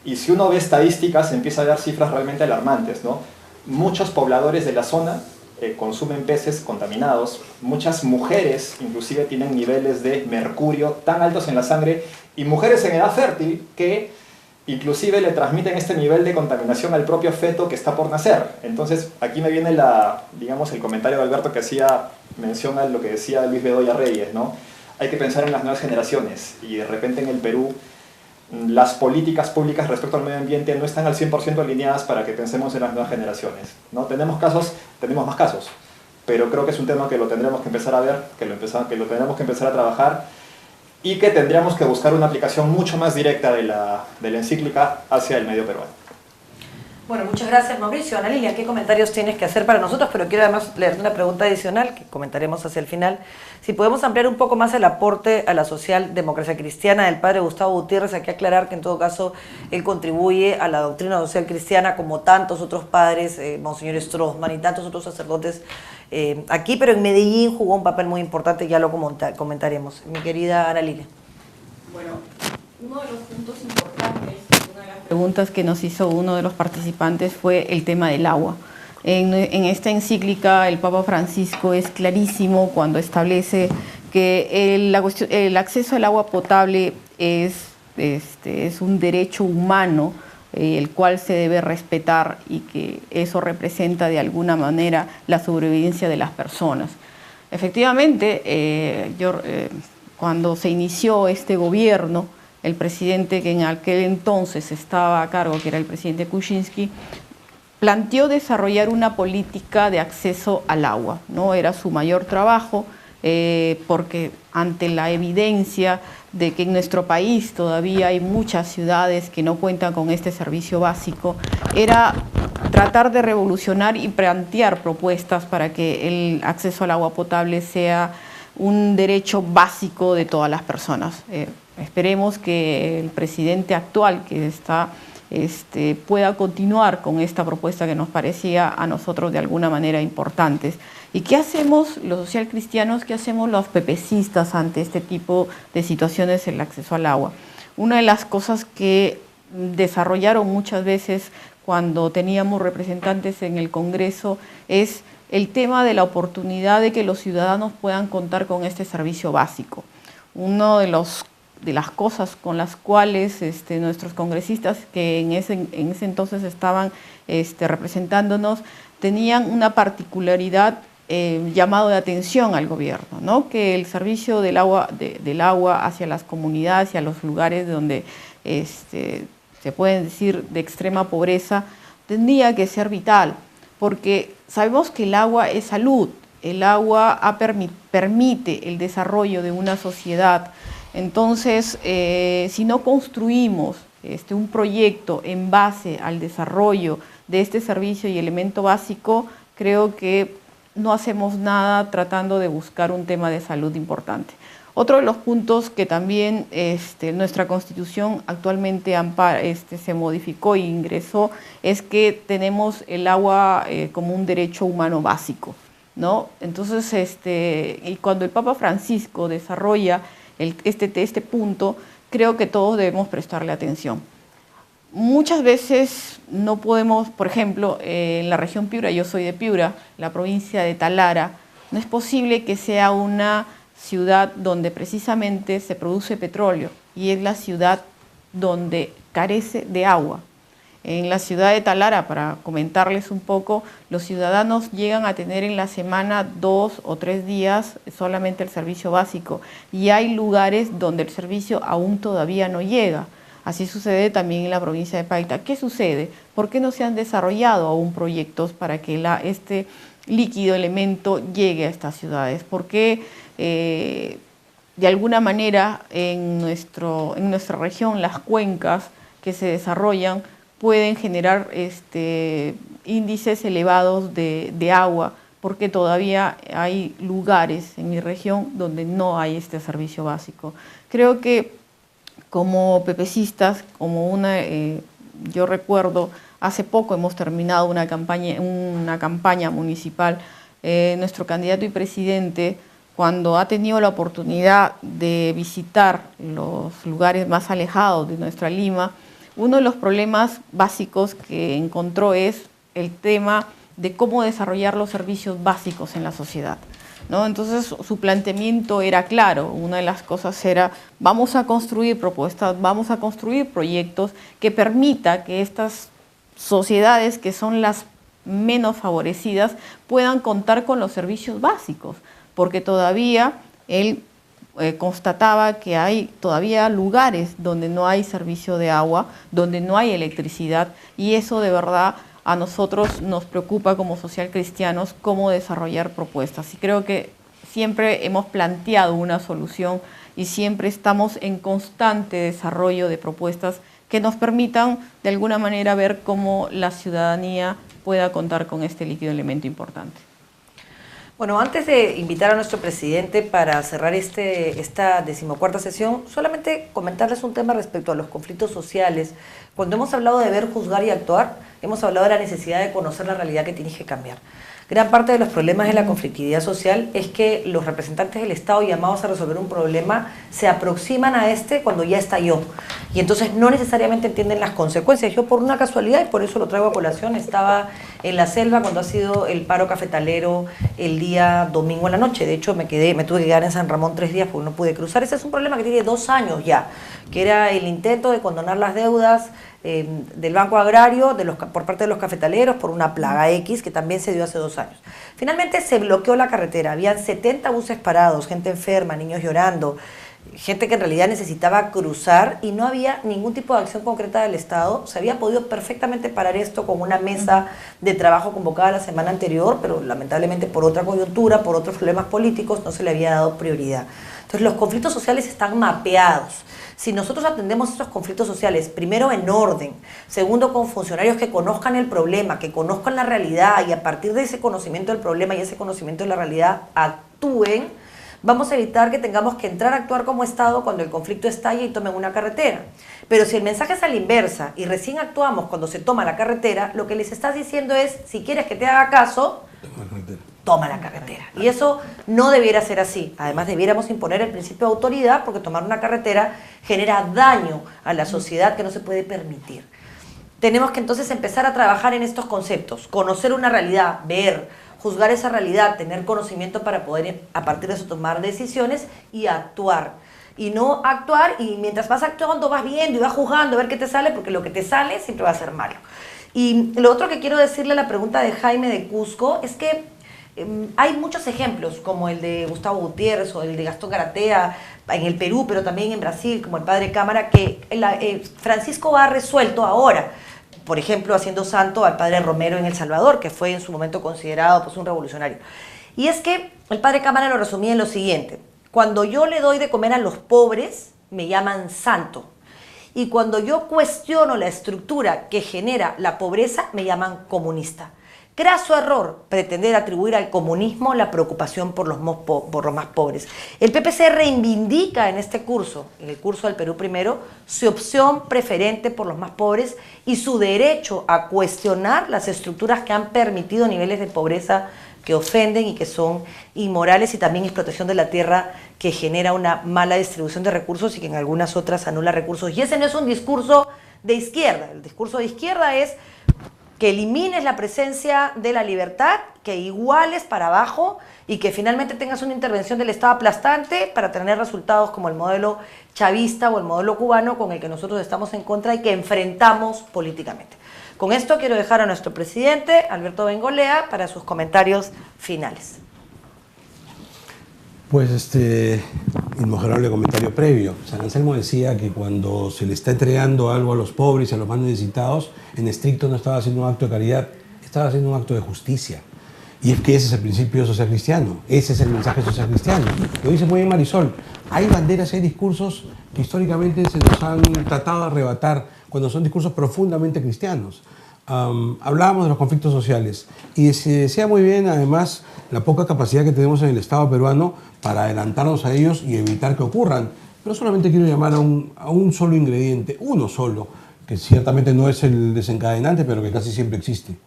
Y si uno ve estadísticas, empieza a dar cifras realmente alarmantes, ¿no? Muchos pobladores de la zona consumen peces contaminados, muchas mujeres inclusive tienen niveles de mercurio tan altos en la sangre y mujeres en edad fértil que inclusive le transmiten este nivel de contaminación al propio feto que está por nacer. Entonces aquí me viene el comentario de Alberto que hacía mención a lo que decía Luis Bedoya Reyes, ¿no? Hay que pensar en las nuevas generaciones y de repente en el Perú las políticas públicas respecto al medio ambiente no están al 100% alineadas para que pensemos en las nuevas generaciones, ¿no? Tenemos más casos, pero creo que es un tema que lo tendremos que empezar a ver, que lo tendremos que empezar a trabajar y que tendríamos que buscar una aplicación mucho más directa de la encíclica hacia el medio peruano. Bueno, muchas gracias, Mauricio. Ana Lilia, ¿qué comentarios tienes que hacer para nosotros? Pero quiero además leer una pregunta adicional que comentaremos hacia el final. Si podemos ampliar un poco más el aporte a la socialdemocracia cristiana del padre Gustavo Gutiérrez, hay que aclarar que en todo caso él contribuye a la doctrina social cristiana como tantos otros padres, Monseñor Stroessmann y tantos otros sacerdotes aquí, pero en Medellín jugó un papel muy importante, ya lo comentaremos. Mi querida Ana Lilia. Bueno, uno de los puntos importantes, una de las preguntas que nos hizo uno de los participantes fue el tema del agua. En esta encíclica el Papa Francisco es clarísimo cuando establece que el acceso al agua potable es un derecho humano, el cual se debe respetar y que eso representa de alguna manera la sobrevivencia de las personas. Efectivamente, cuando se inició este gobierno, el presidente que en aquel entonces estaba a cargo, que era el presidente Kuczynski, planteó desarrollar una política de acceso al agua, ¿no? Era su mayor trabajo, porque ante la evidencia de que en nuestro país todavía hay muchas ciudades que no cuentan con este servicio básico, era tratar de revolucionar y plantear propuestas para que el acceso al agua potable sea un derecho básico de todas las personas. Esperemos que el presidente actual que está pueda continuar con esta propuesta que nos parecía a nosotros de alguna manera importantes. ¿Y qué hacemos los socialcristianos, qué hacemos los pepecistas ante este tipo de situaciones en el acceso al agua? Una de las cosas que desarrollaron muchas veces cuando teníamos representantes en el Congreso es el tema de la oportunidad de que los ciudadanos puedan contar con este servicio básico. Uno de las cosas con las cuales nuestros congresistas que en ese entonces estaban representándonos tenían una particularidad llamado de atención al gobierno, ¿no? Que el servicio del agua hacia las comunidades y a los lugares donde se pueden decir de extrema pobreza tendría que ser vital, porque sabemos que el agua es salud, el agua permite el desarrollo de una sociedad. Entonces, si no construimos un proyecto en base al desarrollo de este servicio y elemento básico, creo que no hacemos nada tratando de buscar un tema de salud importante. Otro de los puntos que también nuestra Constitución actualmente se modificó e ingresó es que tenemos el agua como un derecho humano básico, ¿no? Entonces, y cuando el Papa Francisco desarrolla este punto, creo que todos debemos prestarle atención. Muchas veces no podemos, por ejemplo, en la región Piura, yo soy de Piura, la provincia de Talara, no es posible que sea una ciudad donde precisamente se produce petróleo y es la ciudad donde carece de agua. En la ciudad de Talara, para comentarles un poco, los ciudadanos llegan a tener en la semana 2 o 3 días solamente el servicio básico y hay lugares donde el servicio aún todavía no llega. Así sucede también en la provincia de Paita. ¿Qué sucede? ¿Por qué no se han desarrollado aún proyectos para que este líquido elemento llegue a estas ciudades? ¿Por qué de alguna manera en nuestra región las cuencas que se desarrollan pueden generar índices elevados de agua? Porque todavía hay lugares en mi región donde no hay este servicio básico. Creo que como pepecistas, yo recuerdo, hace poco hemos terminado una campaña municipal, nuestro candidato y presidente, cuando ha tenido la oportunidad de visitar los lugares más alejados de nuestra Lima, uno de los problemas básicos que encontró es el tema de cómo desarrollar los servicios básicos en la sociedad, ¿no? Entonces su planteamiento era claro, una de las cosas era vamos a construir propuestas, vamos a construir proyectos que permita que estas sociedades que son las menos favorecidas puedan contar con los servicios básicos, porque todavía él constataba que hay todavía lugares donde no hay servicio de agua, donde no hay electricidad, y eso de verdad a nosotros nos preocupa como socialcristianos cómo desarrollar propuestas. Y creo que siempre hemos planteado una solución y siempre estamos en constante desarrollo de propuestas que nos permitan de alguna manera ver cómo la ciudadanía pueda contar con este líquido elemento importante. Bueno, antes de invitar a nuestro presidente para cerrar esta 14ª sesión, solamente comentarles un tema respecto a los conflictos sociales. Cuando hemos hablado de ver, juzgar y actuar, hemos hablado de la necesidad de conocer la realidad que tiene que cambiar. Gran parte de los problemas de la conflictividad social es que los representantes del Estado llamados a resolver un problema se aproximan a cuando ya estalló y entonces no necesariamente entienden las consecuencias. Yo por una casualidad, y por eso lo traigo a colación, estaba en la selva cuando ha sido el paro cafetalero el día domingo en la noche. De hecho me tuve que quedar en San Ramón 3 días porque no pude cruzar. Ese es un problema que tiene 2 años ya, que era el intento de condonar las deudas del Banco Agrario por parte de los cafetaleros por una plaga X que también se dio hace 2 años. Finalmente se bloqueó la carretera, habían 70 buses parados, gente enferma, niños llorando, gente que en realidad necesitaba cruzar y no había ningún tipo de acción concreta del Estado. Se había podido perfectamente parar esto con una mesa de trabajo convocada la semana anterior, pero lamentablemente por otra coyuntura, por otros problemas políticos, no se le había dado prioridad. Entonces los conflictos sociales están mapeados. Si nosotros atendemos estos conflictos sociales, primero en orden, segundo con funcionarios que conozcan el problema, que conozcan la realidad y a partir de ese conocimiento del problema y ese conocimiento de la realidad actúen, vamos a evitar que tengamos que entrar a actuar como Estado cuando el conflicto estalla y tomen una carretera. Pero si el mensaje es a la inversa y recién actuamos cuando se toma la carretera, lo que les estás diciendo es, si quieres que te haga caso, toma la carretera. Y eso no debiera ser así. Además, debiéramos imponer el principio de autoridad porque tomar una carretera genera daño a la sociedad que no se puede permitir. Tenemos que entonces empezar a trabajar en estos conceptos, conocer una realidad, ver, juzgar esa realidad, tener conocimiento para poder a partir de eso tomar decisiones y actuar. Y no actuar y mientras vas actuando vas viendo y vas juzgando a ver qué te sale, porque lo que te sale siempre va a ser malo. Y lo otro que quiero decirle a la pregunta de Jaime de Cusco es que hay muchos ejemplos, como el de Gustavo Gutiérrez o el de Gastón Garatea en el Perú, pero también en Brasil, como el padre Cámara, que Francisco ha resuelto ahora por ejemplo, haciendo santo al padre Romero en El Salvador, que fue en su momento considerado pues, un revolucionario. Y es que el padre Cámara lo resumía en lo siguiente: cuando yo le doy de comer a los pobres, me llaman santo. Y cuando yo cuestiono la estructura que genera la pobreza, me llaman comunista. Graso error pretender atribuir al comunismo la preocupación por los más pobres. El PPC reivindica en este curso, en el curso del Perú Primero, su opción preferente por los más pobres y su derecho a cuestionar las estructuras que han permitido niveles de pobreza que ofenden y que son inmorales, y también explotación de la tierra que genera una mala distribución de recursos y que en algunas otras anula recursos. Y ese no es un discurso de izquierda. El discurso de izquierda es que elimines la presencia de la libertad, que iguales para abajo y que finalmente tengas una intervención del Estado aplastante para tener resultados como el modelo chavista o el modelo cubano, con el que nosotros estamos en contra y que enfrentamos políticamente. Con esto quiero dejar a nuestro presidente, Alberto Bengolea, para sus comentarios finales. Pues inmejorable comentario previo. San Anselmo decía que cuando se le está entregando algo a los pobres y a los más necesitados, en estricto no estaba haciendo un acto de caridad, estaba haciendo un acto de justicia. Y es que ese es el principio social cristiano, ese es el mensaje social cristiano. Lo dice muy bien Marisol, hay banderas, hay discursos que históricamente se nos han tratado de arrebatar cuando son discursos profundamente cristianos. Hablábamos de los conflictos sociales y se decía muy bien además la poca capacidad que tenemos en el Estado peruano para adelantarnos a ellos y evitar que ocurran. Pero solamente quiero llamar a un solo ingrediente, uno solo, que ciertamente no es el desencadenante, pero que casi siempre existe.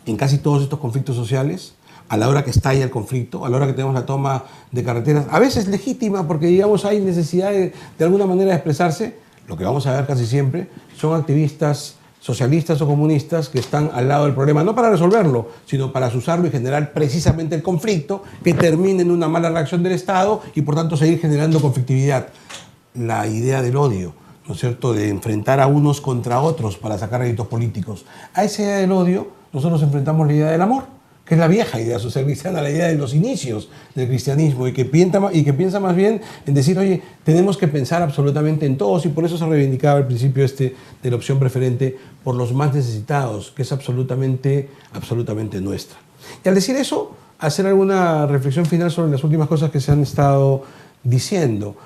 En casi todos estos conflictos sociales, a la hora que estalla el conflicto, a la hora que tenemos la toma de carreteras, a veces legítima porque digamos hay necesidad de alguna manera de expresarse, lo que vamos a ver casi siempre son activistas socialistas o comunistas que están al lado del problema, no para resolverlo, sino para azuzarlo y generar precisamente el conflicto que termine en una mala reacción del Estado y por tanto seguir generando conflictividad. La idea del odio, ¿no es cierto?, de enfrentar a unos contra otros para sacar réditos políticos. A esa idea del odio nosotros enfrentamos la idea del amor, que es la vieja idea social cristiana, la idea de los inicios del cristianismo y que piensa más bien en decir, oye, tenemos que pensar absolutamente en todos, y por eso se reivindicaba el principio de la opción preferente por los más necesitados, que es absolutamente nuestra. Y al decir eso, hacer alguna reflexión final sobre las últimas cosas que se han estado diciendo.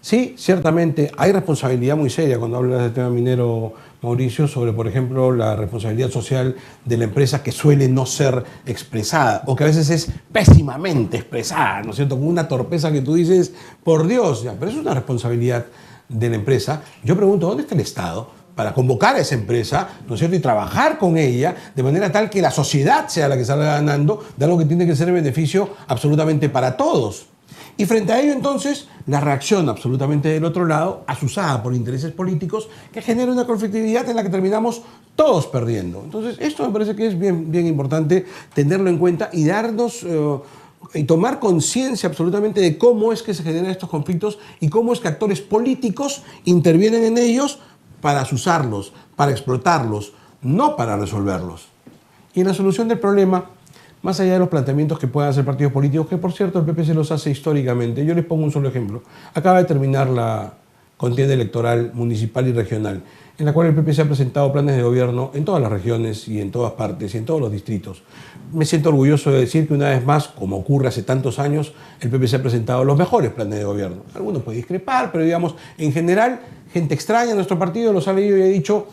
Sí, ciertamente hay responsabilidad muy seria cuando hablas del tema minero, Mauricio, sobre, por ejemplo, la responsabilidad social de la empresa que suele no ser expresada o que a veces es pésimamente expresada, ¿no es cierto? Con una torpeza que tú dices, por Dios, ya, pero es una responsabilidad de la empresa. Yo pregunto, ¿dónde está el Estado para convocar a esa empresa, ¿no es cierto?, y trabajar con ella de manera tal que la sociedad sea la que salga ganando de algo que tiene que ser el beneficio absolutamente para todos? Y frente a ello, entonces, la reacción absolutamente del otro lado, azuzada por intereses políticos, que genera una conflictividad en la que terminamos todos perdiendo. Entonces, esto me parece que es bien importante tenerlo en cuenta y darnos y tomar conciencia absolutamente de cómo es que se generan estos conflictos y cómo es que actores políticos intervienen en ellos para azuzarlos, para explotarlos, no para resolverlos. Y en la solución del problema, más allá de los planteamientos que puedan hacer partidos políticos, que por cierto el PP se los hace históricamente. Yo les pongo un solo ejemplo. Acaba de terminar la contienda electoral municipal y regional, en la cual el PP se ha presentado planes de gobierno en todas las regiones y en todas partes y en todos los distritos. Me siento orgulloso de decir que una vez más, como ocurre hace tantos años, el PP se ha presentado los mejores planes de gobierno. Algunos pueden discrepar, pero digamos, en general, gente extraña en nuestro partido los ha leído y ha dicho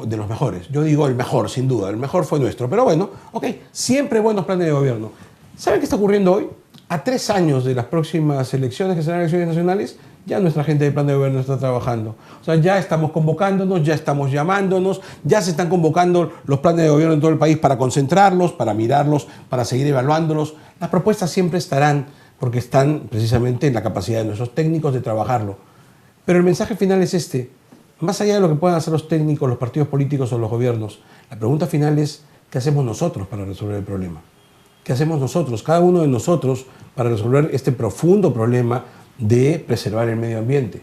de los mejores. Yo digo el mejor, sin duda. El mejor fue nuestro. Pero bueno, ok, siempre buenos planes de gobierno. ¿Saben qué está ocurriendo hoy? A 3 años de las próximas elecciones, que serán elecciones nacionales, ya nuestra gente de plan de gobierno está trabajando. O sea, ya estamos convocándonos, ya estamos llamándonos, ya se están convocando los planes de gobierno en todo el país para concentrarlos, para mirarlos, para seguir evaluándolos. Las propuestas siempre estarán, porque están precisamente en la capacidad de nuestros técnicos de trabajarlo. Pero el mensaje final es este. Más allá de lo que puedan hacer los técnicos, los partidos políticos o los gobiernos, la pregunta final es, ¿qué hacemos nosotros para resolver el problema? ¿Qué hacemos nosotros, cada uno de nosotros, para resolver este profundo problema de preservar el medio ambiente?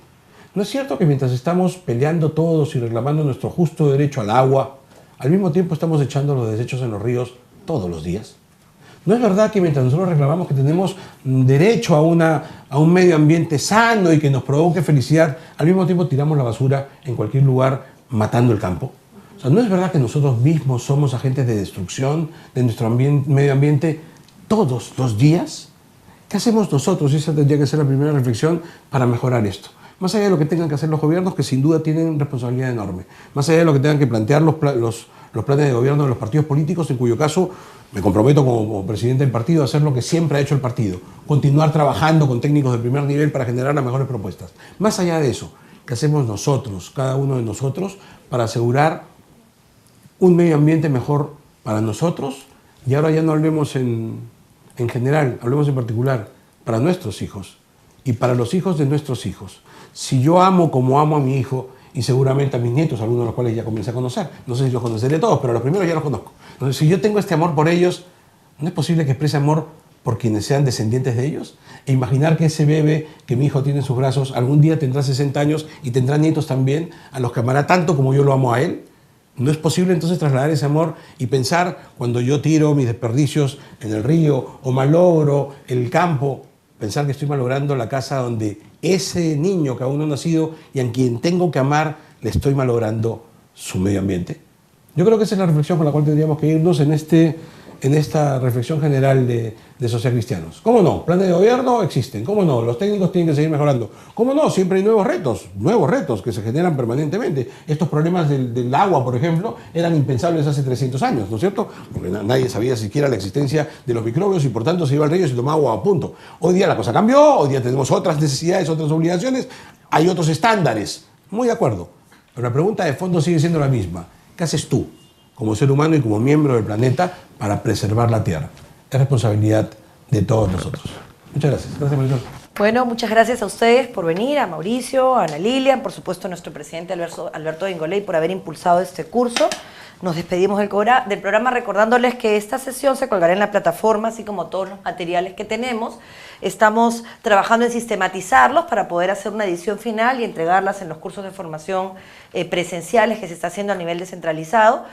¿No es cierto que mientras estamos peleando todos y reclamando nuestro justo derecho al agua, al mismo tiempo estamos echando los desechos en los ríos todos los días? ¿No es verdad que mientras nosotros reclamamos que tenemos derecho a un medio ambiente sano y que nos provoque felicidad, al mismo tiempo tiramos la basura en cualquier lugar matando el campo. O sea, ¿no es verdad que nosotros mismos somos agentes de destrucción de nuestro medio ambiente todos los días? ¿Qué hacemos nosotros? Y esa tendría que ser la primera reflexión para mejorar esto. Más allá de lo que tengan que hacer los gobiernos, que sin duda tienen responsabilidad enorme. Más allá de lo que tengan que plantear los planes de gobierno de los partidos políticos, en cuyo caso me comprometo como presidente del partido a hacer lo que siempre ha hecho el partido. Continuar trabajando con técnicos de primer nivel para generar las mejores propuestas. Más allá de eso, ¿qué hacemos nosotros, cada uno de nosotros, para asegurar un medio ambiente mejor para nosotros? Y ahora ya no hablemos en general, hablemos en particular para nuestros hijos y para los hijos de nuestros hijos. Si yo amo como amo a mi hijo y seguramente a mis nietos, algunos de los cuales ya comencé a conocer, no sé si los conoceré todos, pero los primeros ya los conozco. Entonces, si yo tengo este amor por ellos, ¿no es posible que exprese amor por quienes sean descendientes de ellos? E imaginar que ese bebé que mi hijo tiene en sus brazos algún día tendrá 60 años y tendrá nietos también, a los que amará tanto como yo lo amo a él. ¿No es posible entonces trasladar ese amor y pensar cuando yo tiro mis desperdicios en el río o malogro el campo, pensar que estoy malogrando la casa donde ese niño que aún no ha nacido y a quien tengo que amar, le estoy malogrando su medio ambiente? Yo creo que esa es la reflexión con la cual tendríamos que irnos en esta reflexión general de socialcristianos. ¿Cómo no? Planes de gobierno existen. ¿Cómo no? Los técnicos tienen que seguir mejorando. ¿Cómo no? Siempre hay nuevos retos que se generan permanentemente. Estos problemas del agua, por ejemplo, eran impensables hace 300 años, ¿no es cierto? Porque nadie sabía siquiera la existencia de los microbios y por tanto se iba al río y se tomaba agua a punto. Hoy día la cosa cambió, hoy día tenemos otras necesidades, otras obligaciones, hay otros estándares. Muy de acuerdo. Pero la pregunta de fondo sigue siendo la misma. ¿Qué haces tú, como ser humano y como miembro del planeta, para preservar la Tierra? Es responsabilidad de todos nosotros. Muchas gracias. Gracias, Marisol. Bueno, muchas gracias a ustedes por venir, a Mauricio, a Ana Lilian, por supuesto a nuestro presidente Alberto Ingoley por haber impulsado este curso. Nos despedimos del programa recordándoles que esta sesión se colgará en la plataforma, así como todos los materiales que tenemos. Estamos trabajando en sistematizarlos para poder hacer una edición final y entregarlas en los cursos de formación presenciales que se está haciendo a nivel descentralizado.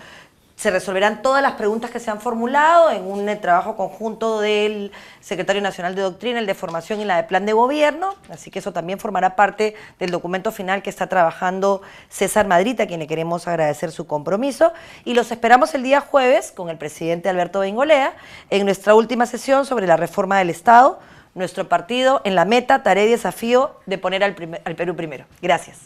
Se resolverán todas las preguntas que se han formulado en un trabajo conjunto del Secretario Nacional de Doctrina, el de Formación y la de Plan de Gobierno, así que eso también formará parte del documento final que está trabajando César Madrid, a quien le queremos agradecer su compromiso, y los esperamos el día jueves con el presidente Alberto Bengolea en nuestra última sesión sobre la reforma del Estado, nuestro partido en la meta, tarea y desafío de poner al Perú primero. Gracias.